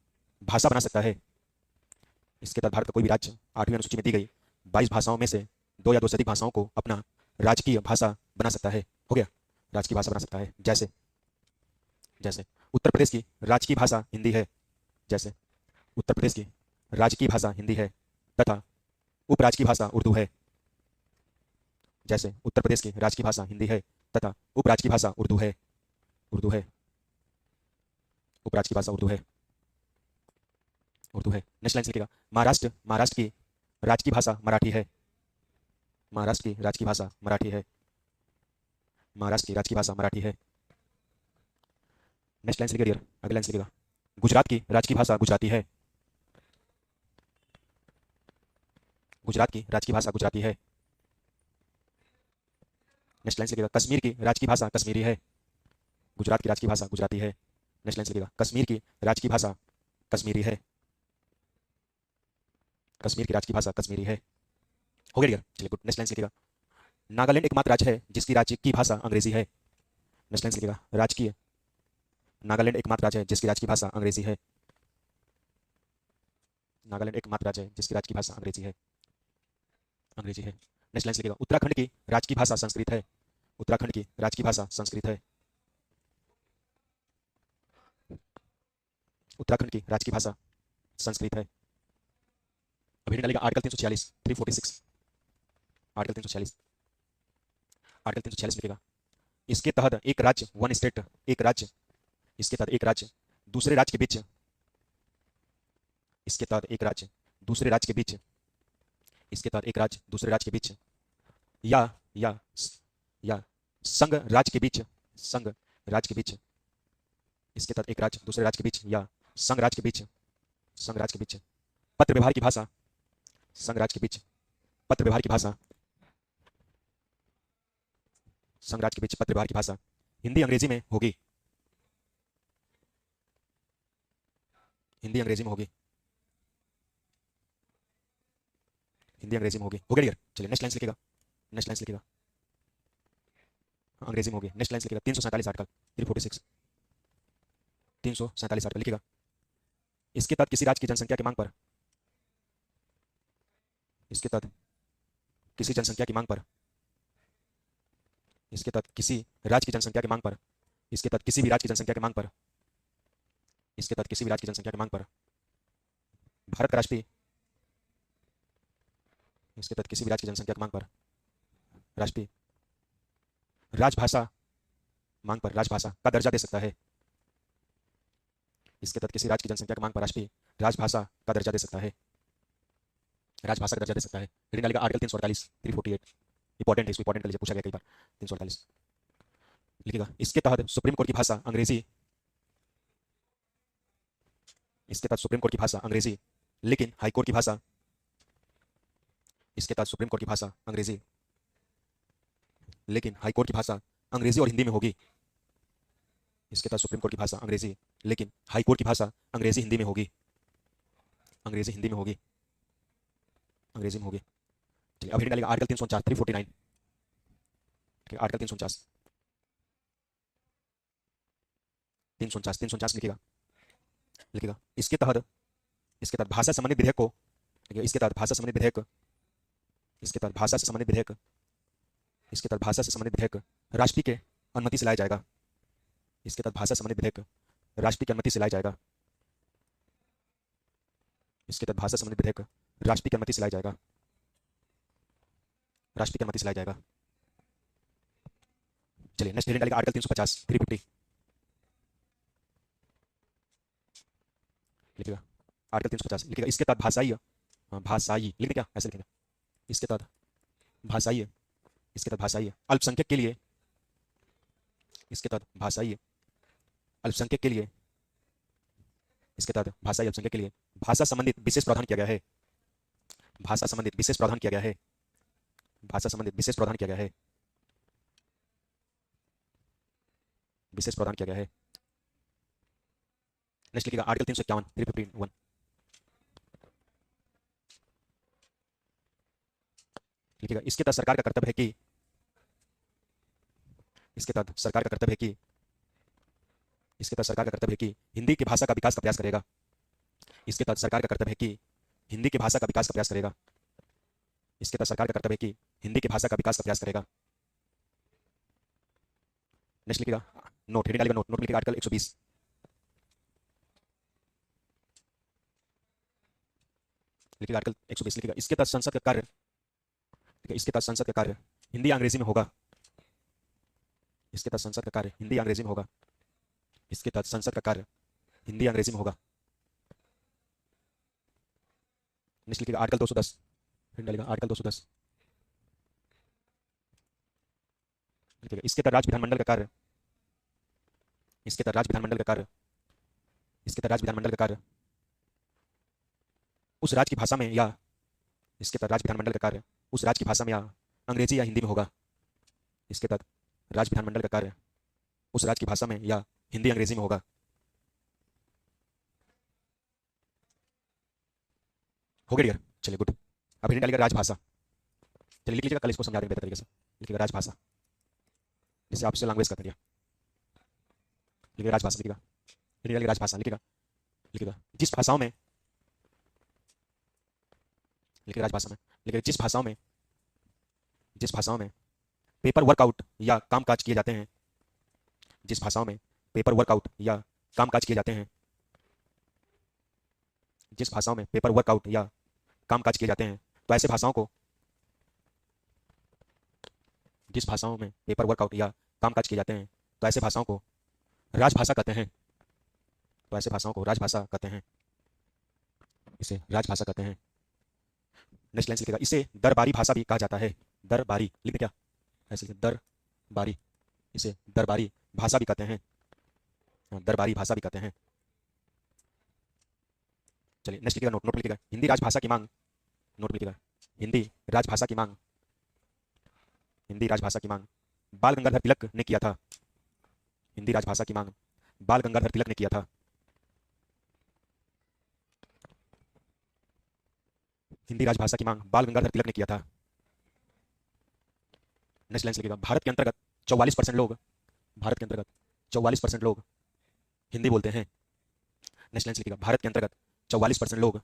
भाषा बना सकता है। इसके तहत भारत का कोई भी राज्य 8वीं अनुसूची में दी गई 22 भाषाओं में से 2 या 2 से अधिक भाषाओं को अपना राजकीय भाषा बना सकता है। हो गया। राजकीय भाषा बना सकता है। जैसे उत्तर प्रदेश की राजकीय भाषा हिंदी है। तथा उपराजकीय भाषा उर्दू है। उपराजकीय भाषा उर्दू है। नेक्स्ट लाइन लिखिएगा। महाराष्ट्र की राजकीय भाषा मराठी है। नेक्स्ट लाइन लिखिएगा। अगला लाइन लिखिएगा। गुजरात की राजकीय भाषा गुजराती है। नेक्स्ट लाइन लिखिएगा। कश्मीर की राजकीय भाषा कश्मीरी है। नेक्स्ट लाइन लिखिएगा। कश्मीर की राजकीय भाषा कश्मीरी है। कश्मीर की राज्य की भाषा कश्मीरी है। हो गया डियर, चलिए गुड। नेक्स्ट लाइन लिखिएगा, नागालैंड एकमात्र राज्य है जिसकी राज्य की भाषा अंग्रेजी है। नेक्स्ट लाइन लिखिएगा, राजकीय, नागालैंड एकमात्र राज्य है जिसकी राज्य की भाषा अंग्रेजी है। नागालैंड एकमात्र राज्य है जिसकी राज्य की भाषा अंग्रेजी है, अंग्रेजी है। नेक्स्ट लाइन लिखिएगा, उत्तराखंड की राज्य की भाषा संस्कृत है। उत्तराखंड की राज्य की भाषा संस्कृत है। उत्तराखंड की राज्य की भाषा संस्कृत है। अभी डालेगा आर्टिकल 346 346, आर्टिकल 346, आर्टिकल 346 लिखेगा, इसके तहत एक राज्य वन स्टेट, एक राज्य, इसके तहत एक राज्य दूसरे राज्य के बीच, इसके तहत एक राज्य दूसरे राज्य के बीच, इसके तहत एक राज्य दूसरे राज्य के बीच या या या संघ राज्य के बीच, संघ राज्य के बीच, इसके तहत एक राज्य दूसरे राज्य के बीच या संघ राज्य के बीच, संघ राज्य के बीच पत्र व्यवहार की भाषा, संघ राज्य के बीच पत्र व्यवहार की भाषा, संघ राज्य के बीच पत्र व्यवहार की भाषा हिंदी अंग्रेजी में होगी, हिंदी अंग्रेजी में होगी, हिंदी अंग्रेजी में होगी। हो गया डियर, चलिए नेक्स्ट लाइन लिखिएगा, नेक्स्ट लाइन लिखिएगा, अंग्रेजी में होगी। नेक्स्ट लाइन लिखिएगा, 347 आर्टिकल 346, 347 आर्टिकल लिखिएगा, इसके तहत किसी राज्य की जनसंख्या की मांग पर, इसके तहत किसी जनसंख्या की मांग पर, इसके तहत किसी राज्य की जनसंख्या की मांग पर, इसके तहत किसी भी राज्य की जनसंख्या की मांग पर, इसके तहत किसी भी राज्य की जनसंख्या की मांग पर भारत का राष्ट्रीय, इसके तहत किसी भी राज्य की जनसंख्या की मांग पर राष्ट्रीय राजभाषा, मांग पर राजभाषा का दर्जा दे सकता है। इसके तहत किसी राज्य की जनसंख्या की मांग पर राष्ट्रीय राजभाषा का दर्जा दे सकता है, राजभाषा का दर्जा दे सकता है। रीडिंग डालेगा आर्टिकल 348 348, इंपॉर्टेंट है, इसको इंपॉर्टेंट कर लीजिए, पूछा गया कई बार। 348 लिखिएगा, इसके तहत सुप्रीम कोर्ट की भाषा अंग्रेजी, इसके तहत सुप्रीम कोर्ट की भाषा अंग्रेजी लेकिन हाईकोर्ट की भाषा, इसके तहत सुप्रीम कोर्ट की भाषा अंग्रेजी लेकिन हाईकोर्ट की भाषा अंग्रेजी और हिंदी में होगी। इसके तहत सुप्रीम कोर्ट की भाषा अंग्रेजी लेकिन हाईकोर्ट की भाषा अंग्रेजी हिंदी में होगी, अंग्रेजी हिंदी में होगी, अंग्रेजी में होगी। चलिए अब डालेगा आर्टिकल 349 349, आर्टिकल 349 349 349 लिखिएगा, लिखिएगा, इसके तहत भाषा संबंधित विधेयक को, इसके तहत भाषा संबंधित विधेयक, इसके तहत भाषा से संबंधित विधेयक, इसके तहत भाषा से संबंधित विधेयक राष्ट्रपति के अनुमति से लाया जाएगा। इसके तहत भाषा संबंधित विधेयक राष्ट्रपति की अनुमति से लाया जाएगा। इसके तहत भाषा संबंधित विधेयक राष्ट्रपति की अनुमति से लाया जाएगा, राष्ट्रपति की अनुमति से लाया जाएगा। चलिए नेक्स्ट हेडिंग डालेगा आर्टिकल 350 350, लिखिएगा आर्टिकल 350 लिखिएगा, इसके तहत भाषाई, भाषाई लिखिए क्या ऐसे लिखेगा, इसके तहत भाषाई, इसके तहत भाषाई अल्पसंख्यक के लिए, इसके तहत भाषाई अल्पसंख्यक के लिए, इसके तहत भाषाई अल्पसंख्यक के लिए भाषा संबंधित विशेष प्रावधान किया गया है, भाषा संबंधित विशेष प्रावधान किया गया है, भाषा संबंधित विशेष प्रावधान किया गया है, विशेष प्रावधान किया गया है। नेक्स्ट लिखिएगा आर्टिकल 351 351, लिखिएगा, इसके तहत सरकार का कर्तव्य है कि, इसके तहत सरकार का कर्तव्य है कि, इसके तहत सरकार का कर्तव्य है कि हिंदी की भाषा का विकास का प्रयास करेगा। इसके तहत सरकार का कर्तव्य है कि हिंदी की भाषा का विकास का प्रयास करेगा। इसके तहत सरकार का कर्तव्य है कि हिंदी की भाषा का विकास का प्रयास करेगा। नेक्स्ट लिखिएगा नोट, हेडिंग डालिएगा नोट, नोट लिखिएगा आर्टिकल 120, लिखिएगा आर्टिकल 120 लिखिएगा, इसके तहत संसद का कार्य, इसके तहत संसद का कार्य हिंदी अंग्रेजी में होगा। इसके तहत संसद का कार्य हिंदी अंग्रेजी में होगा। इसके तहत संसद का कार्य हिंदी अंग्रेजी में होगा। नेक्स्ट लिखिएगा आर्टिकल 210, फिर डालेगा आर्टिकल 210, लिखिएगा, इसके तहत राज्य विधानमंडल का कार्य, इसके तहत राज्य विधानमंडल का कार्य, इसके तहत राज्य विधानमंडल का कार्य उस राज्य की भाषा में या, इसके तहत राज्य विधानमंडल का कार्य उस राज्य की भाषा में या अंग्रेजी या हिंदी में होगा। इसके तहत राज्य विधानमंडल का कार्य उस राज्य की भाषा में या हिंदी अंग्रेजी में होगा। हो गया डियर, चलिए गुड। अब हेडिंग डालिएगा राजभाषा। चलिए लिख लीजिएगा, कल इसको समझा देंगे बेहतर तरीके से। लिखिएगा राजभाषा, जिसे आपसे लैंग्वेज कर दिया। लिखिएगा राजभाषा, लिखिएगा हेडिंग डालिएगा राजभाषा, लिखिएगा लिखिएगा जिस भाषाओं में, लिखिएगा राजभाषा में, लिखिएगा जिस भाषाओं में पेपर वर्कआउट या कामकाज किए जाते हैं, जिस भाषाओं में पेपर वर्कआउट या कामकाज किए जाते हैं, जिस भाषाओं में पेपर वर्कआउट या कामकाज किए जाते हैं, तो ऐसे भाषाओं को, जिस भाषाओं में पेपर वर्कआउट या कामकाज किए जाते हैं, तो ऐसे भाषाओं को राजभाषा कहते हैं। तो ऐसे भाषाओं को राजभाषा कहते हैं, इसे राजभाषा कहते हैं। नेक्स्ट लाइन लिखिएगा, इसे दरबारी भाषा भी कहा जाता है। दरबारी लिखते क्या, ऐसे दरबारी, इसे दरबारी भाषा भी कहते हैं। दरबारी भाषा भी कहते हैं। चलिए नेक्स्ट लिखिएगा, नोट लिखिएगा, हिंदी राजभाषा की मांग। नोट लिखिएगा, हिंदी राजभाषा की मांग, हिंदी राजभाषा की मांग बाल गंगाधर तिलक ने किया था। हिंदी राजभाषा की मांग बाल गंगाधर तिलक ने किया था। हिंदी राजभाषा की मांग बाल गंगाधर तिलक ने किया था। नेक्स्ट लाइन लिखिएगा, भारत के अंतर्गत 44% लोग, भारत के अंतर्गत 44% लोग हिंदी बोलते हैं। नेक्स्ट लाइन लिखिएगा, भारत के अंतर्गत 44% लोग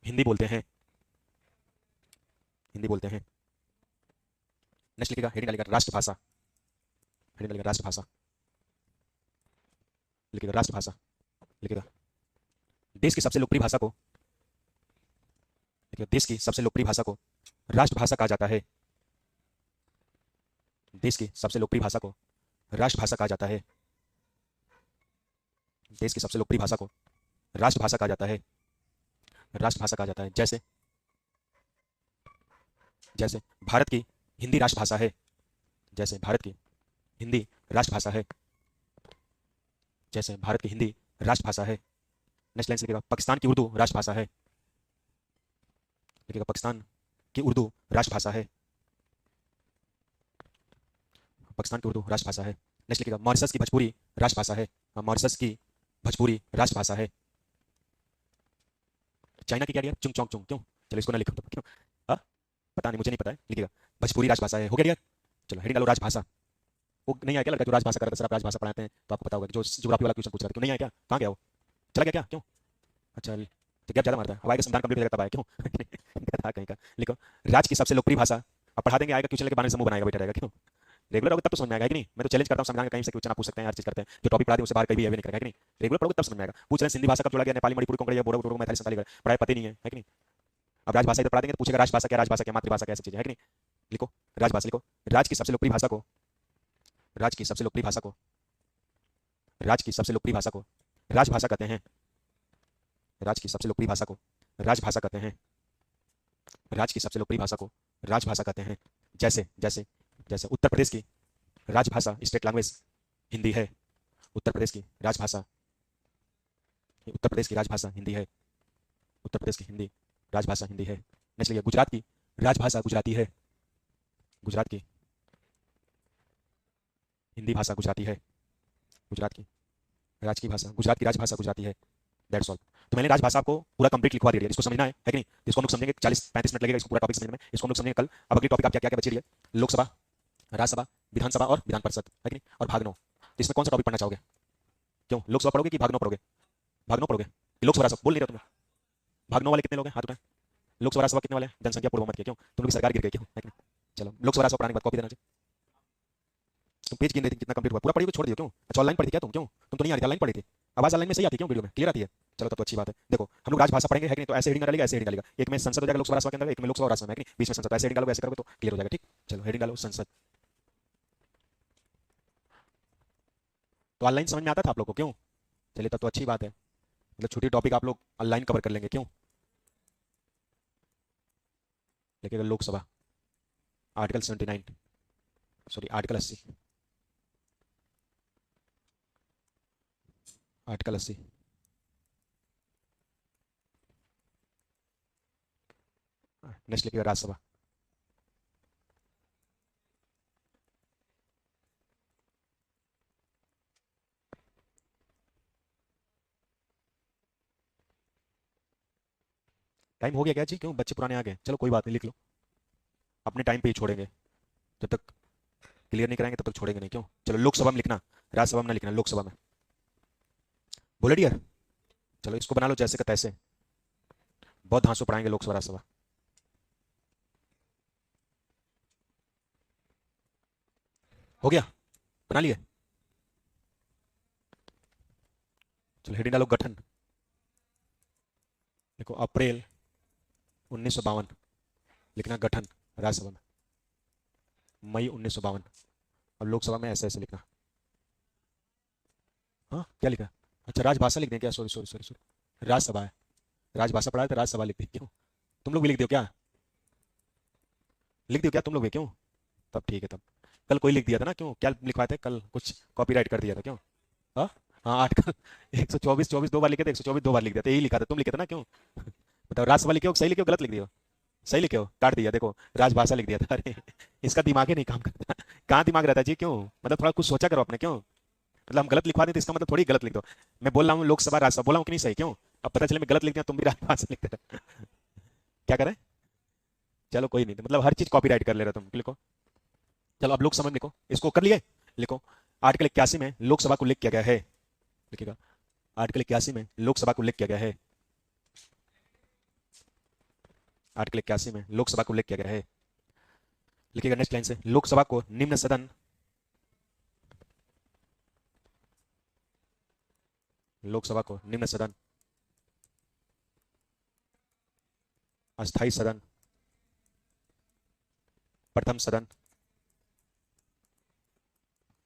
हिंदी बोलते हैं, हिंदी बोलते हैं। नेक्स्ट लिखिएगा, हेडिंग डालिएगा राष्ट्रभाषा, हेडिंग डालिएगा राष्ट्रभाषा, लिखिएगा राष्ट्रभाषा, लिखिएगा देश की सबसे लोकप्रिय भाषा को, लिखिएगा देश की सबसे लोकप्रिय भाषा को राष्ट्रभाषा कहा जाता है। देश की सबसे लोकप्रिय भाषा को राष्ट्रभाषा कहा जाता है। देश की सबसे लोकप्रिय भाषा को राष्ट्रभाषा कहा जाता है। राष्ट्रभाषा कहा जाता है। जैसे, जैसे भारत की हिंदी राष्ट्रभाषा है, जैसे भारत की हिंदी राष्ट्रभाषा है, जैसे भारत की हिंदी राष्ट्रभाषा है। नेक्स्ट लाइन लिखिएगा, पाकिस्तान की उर्दू राष्ट्रभाषा है। लिखिएगा पाकिस्तान की उर्दू राष्ट्रभाषा है, पाकिस्तान की उर्दू राष्ट्रभाषा है। नेक्स्ट लिखिएगा, मॉरिशस की भोजपुरी राष्ट्रभाषा है। मॉरिशस की भोजपुरी राष्ट्रभाषा है। चाइना की क्या दिया, चुंग चौंग चुंग, क्यों? चलो इसको ना लिखो तो क्यों, पता नहीं, मुझे नहीं पता है। लिखिएगा भोजपुरी राजभाषा है, हो गया डियर। चलो हेडिंग डालो राजभाषा। वो नहीं आया क्या लड़का जो राजभाषा कर रहा था, सर आप राजभाषा पढ़ाते हैं तो आपको पता होगा, जो ज्योग्राफी वाला क्वेश्चन पूछ रहा था, क्यों नहीं आया क्या, कहाँ गया वो, चला गया क्या, क्यों? अच्छा तो गैप ज्यादा मारता है, हवाई का संविधान कंप्लीट हो जाएगा तब आया, क्यों? था कहीं का। लिखो राज्य की सबसे लोकप्रिय भाषा, अब पढ़ा देंगे, आएगा क्वेश्चन लेके बारे में समूह बनाएगा, बैठा रहेगा, क्यों? रेगुलर होगा तब तो समझ में आएगा कि नहीं। मैं तो चैलेंज करता हूँ, संविधान का कहीं से क्वेश्चन आप पूछ सकते हैं, हर चीज करते हैं, जो टॉपिक पढ़ा दे उससे बाहर कहीं भी नहीं करेगा कि नहीं। रेगुलर पढ़ोगे तब समझ में आएगा। पूछ रहे हैं हिंदी भाषा कब जोड़ा गया, नेपाली मणिपुरी कोंकणी बोडो टोडो मैथिली संताली पढ़ाई पता नहीं है कि नहीं। अब राजभाषा इधर पढ़ा देंगे तो पूछेगा राजभाषा क्या, राजभाषा क्या, मातृभाषा क्या, ऐसी चीजें है कि नहीं। लिखो राजभाषा, लिखो राज्य की सबसे लोकप्रिय भाषा को, राज्य की सबसे लोकप्रिय भाषा को, राज्य की सबसे लोकप्रिय भाषा को राजभाषा कहते हैं। राज्य की सबसे लोकप्रिय भाषा को राजभाषा कहते हैं। राज्य की सबसे लोकप्रिय भाषा को राजभाषा कहते हैं। जैसे, जैसे जैसे उत्तर प्रदेश की राजभाषा स्टेट लैंग्वेज हिंदी है। उत्तर प्रदेश की राजभाषा, उत्तर प्रदेश की राजभाषा हिंदी है। उत्तर प्रदेश की हिंदी राजभाषा हिंदी है। नेक्स्ट लिखिए, गुजरात की राजभाषा गुजराती है। गुजरात की हिंदी भाषा गुजराती है। गुजरात की राज की भाषा, गुजरात की राजभाषा गुजराती है। That's all. तो मैंने राजभाषा को पूरा कंप्लीट लिखवा दिया, इसको समझना है कि नहीं। इसको हम लोग समझेंगे 40-35 मिनट लगेगा इसको पूरा टॉपिक समझने में। इसको हम लोग समझेंगे कल। अब अगली टॉपिक आप क्या क्या बची रही है, लोकसभा, राज्यसभा, विधानसभा और विधान परिषद, है कि नहीं, और भाग 9। तो इसमें कौन सा टॉपिक पढ़ना चाहोगे, क्यों लोकसभा पढ़ोगे कि भाग 9 पढ़ोगे? भाग 9 पढ़ोगे, लोकसभा राज्यसभा बोल नहीं रहे तुम। भाग 9 वाले कितने लोग हैं, हाथ उठाएं। लोकसभा राज्यसभा कितने वाले हैं, जनसंख्या पूर्व मत के, क्यों तुम लोग सरकार गिर गई, क्यों, है कि नहीं। चलो लोकसभा राज्यसभा पढ़ाने के बाद कॉपी देना चाहिए। तुम पेज गिन रही थी कितना कंप्लीट हुआ, पूरा पढ़ी छोड़ दियो, क्यों? अच्छा ऑनलाइन पढ़ी थी क्या तुम, क्यों? तुम तो नहीं आ रही थी, ऑनलाइन पढ़ी थी। आवाज ऑनलाइन में सही आती है, क्यों वीडियो में क्लियर आती है? चलो तब तो अच्छी बात है। देखो हम लोग राजभाषा पढ़ेंगे, है कि नहीं, तो ऐसे हेडिंग डालेगा, ऐसे हेडिंग डालेगा। एक में संसद हो जाएगा लोकसभा राज्यसभा के अंदर, एक में लोकसभा राज्यसभा, है कि नहीं, बीच में संसद, ऐसे हेडिंग डालोगे, ऐसे करोगे तो क्लियर हो जाएगा। ठीक, चलो हेडिंग डालो संसद। तो ऑनलाइन समझ में आता था आप लोग को, क्यों? चलिए तब तो अच्छी बात है, मतलब छोटी टॉपिक आप लोग ऑनलाइन कवर कर लेंगे, क्यों? लिखिएगा Lok Sabha, article 79, sorry article 80, article 80। Next लिखिएगा राज्यसभा। टाइम हो गया क्या जी? क्यों बच्चे पुराने आ गए? चलो कोई बात नहीं, लिख लो। अपने टाइम पे ही छोड़ेंगे, जब तक क्लियर नहीं कराएंगे तब तक छोड़ेंगे नहीं। क्यों? चलो लोकसभा में लिखना, राज्यसभा में ना लिखना, लोकसभा में। बोले डियर? चलो इसको बना लो जैसे का तैसे, बहुत धांसू पढ़ाएंगे लोकसभा राज्यसभा। हो गया? बना लिए? चलो हेडिंग डालो गठन। देखो अप्रैल 1952 लिखना, गठन राज्यसभा में मई 1952। और लोकसभा में ऐसे ऐसे लिखना। हाँ क्या लिखा? अच्छा राजभाषा लिख दें क्या? Sorry sorry sorry sorry, Rajya Sabha है। राजभाषा पढ़ा है तो राज्यसभा लिख दें। क्यों? तुम लोग भी लिख दो क्या? लिख दो क्या तुम लोग भी? क्यों? तब ठीक है। तब कल कोई लिख दिया था ना, क्यों? क्या लिखवाए थे कल? कुछ कॉपीराइट कर दिया था क्यों? हाँ हाँ, आर्टिकल 124 24 दो बार लिखे थे, 124 दो बार लिख दिया था, यही लिखा था, तुम लिखे थे ना? क्यों? बताओ राज्यसभा लिखे हो, सही लिखे हो, गलत लिख दियो? सही लिखे हो, काट दिया। देखो राजभाषा लिख दिया था। अरे इसका दिमाग ही नहीं काम करता। कहाँ दिमाग रहता है जी? क्यों? मतलब थोड़ा कुछ सोचा करो आपने। क्यों? मतलब हम गलत लिखवा दें तो इसका मतलब थोड़ी गलत लिख दो। मैं बोल रहा हूँ लोकसभा राज्यसभा, बोला हूँ कि नहीं सही? क्यों? अब पता चले मैं गलत लिख दिया, तुम भी राजभाषा लिखते रहे। क्या करें? चलो कोई नहीं, मतलब हर चीज कॉपीराइट कर ले रहे हो तुम। लिखो। चलो अब लोकसभा में लिखो, इसको कर लिए? लिखो आर्टिकल 81 में लोकसभा को उल्लेख किया गया है। लिखिएगा आर्टिकल 81 में लोकसभा को उल्लेख किया गया है। आर्टिकल 81 में लोकसभा को उल्लेख किया गया है। लिखिएगा नेक्स्ट लाइन से, लोकसभा को निम्न सदन, लोकसभा को निम्न सदन, अस्थाई सदन, प्रथम सदन,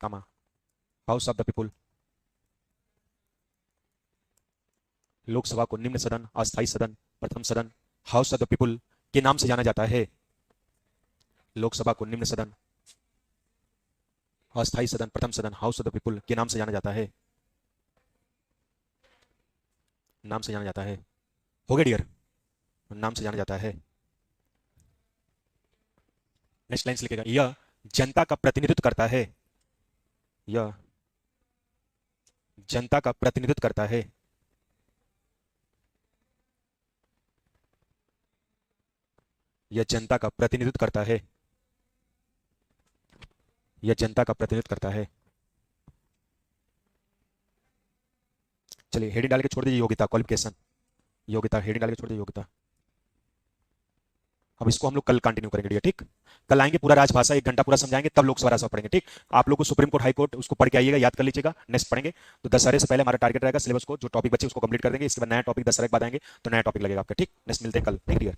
कामा house of the people, Lok Sabha को निम्न सदन, अस्थाई सदन, प्रथम सदन, हाउस ऑफ द पीपुल के नाम से जाना जाता है। लोकसभा को निम्न सदन, अस्थाई सदन, प्रथम सदन, हाउस ऑफ द पीपुल के नाम से जाना जाता है। नाम से जाना जाता है। हो गया डियर? नाम से जाना जाता है। नेक्स्ट लाइन से लिखेगा, यह जनता का प्रतिनिधित्व करता है। यह जनता का प्रतिनिधित्व करता है। यह जनता का प्रतिनिधित्व करता है। यह जनता का प्रतिनिधित्व करता है। चलिए हेडिंग डाल के छोड़ दीजिए योग्यता, क्वालिफिकेशन, योग्यता हेडिंग डाल के छोड़ दीजिए योग्यता। अब इसको हम लोग कल कंटिन्यू करेंगे डियर, ठीक? कल आएंगे, पूरा राजभाषा 1 घंटा पूरा समझाएंगे, तब लोकसभा राजसभा पढ़ेंगे, ठीक? आप लोग को सुप्रीम कोर्ट हाई कोर्ट उसको पढ़ के आइएगा, याद कर लीजिएगा, नेक्स्ट पढ़ेंगे। तो दशहरे से पहले हमारा टारगेट रहेगा सिलेबस को, जो टॉपिक बचे उसको कंप्लीट कर देंगे, इसके बाद नया टॉपिक दशहरे के बाद आएंगे तो नया टॉपिक लगेगा आपका, ठीक? नेक्स्ट मिलते हैं कल, ठीक डियर?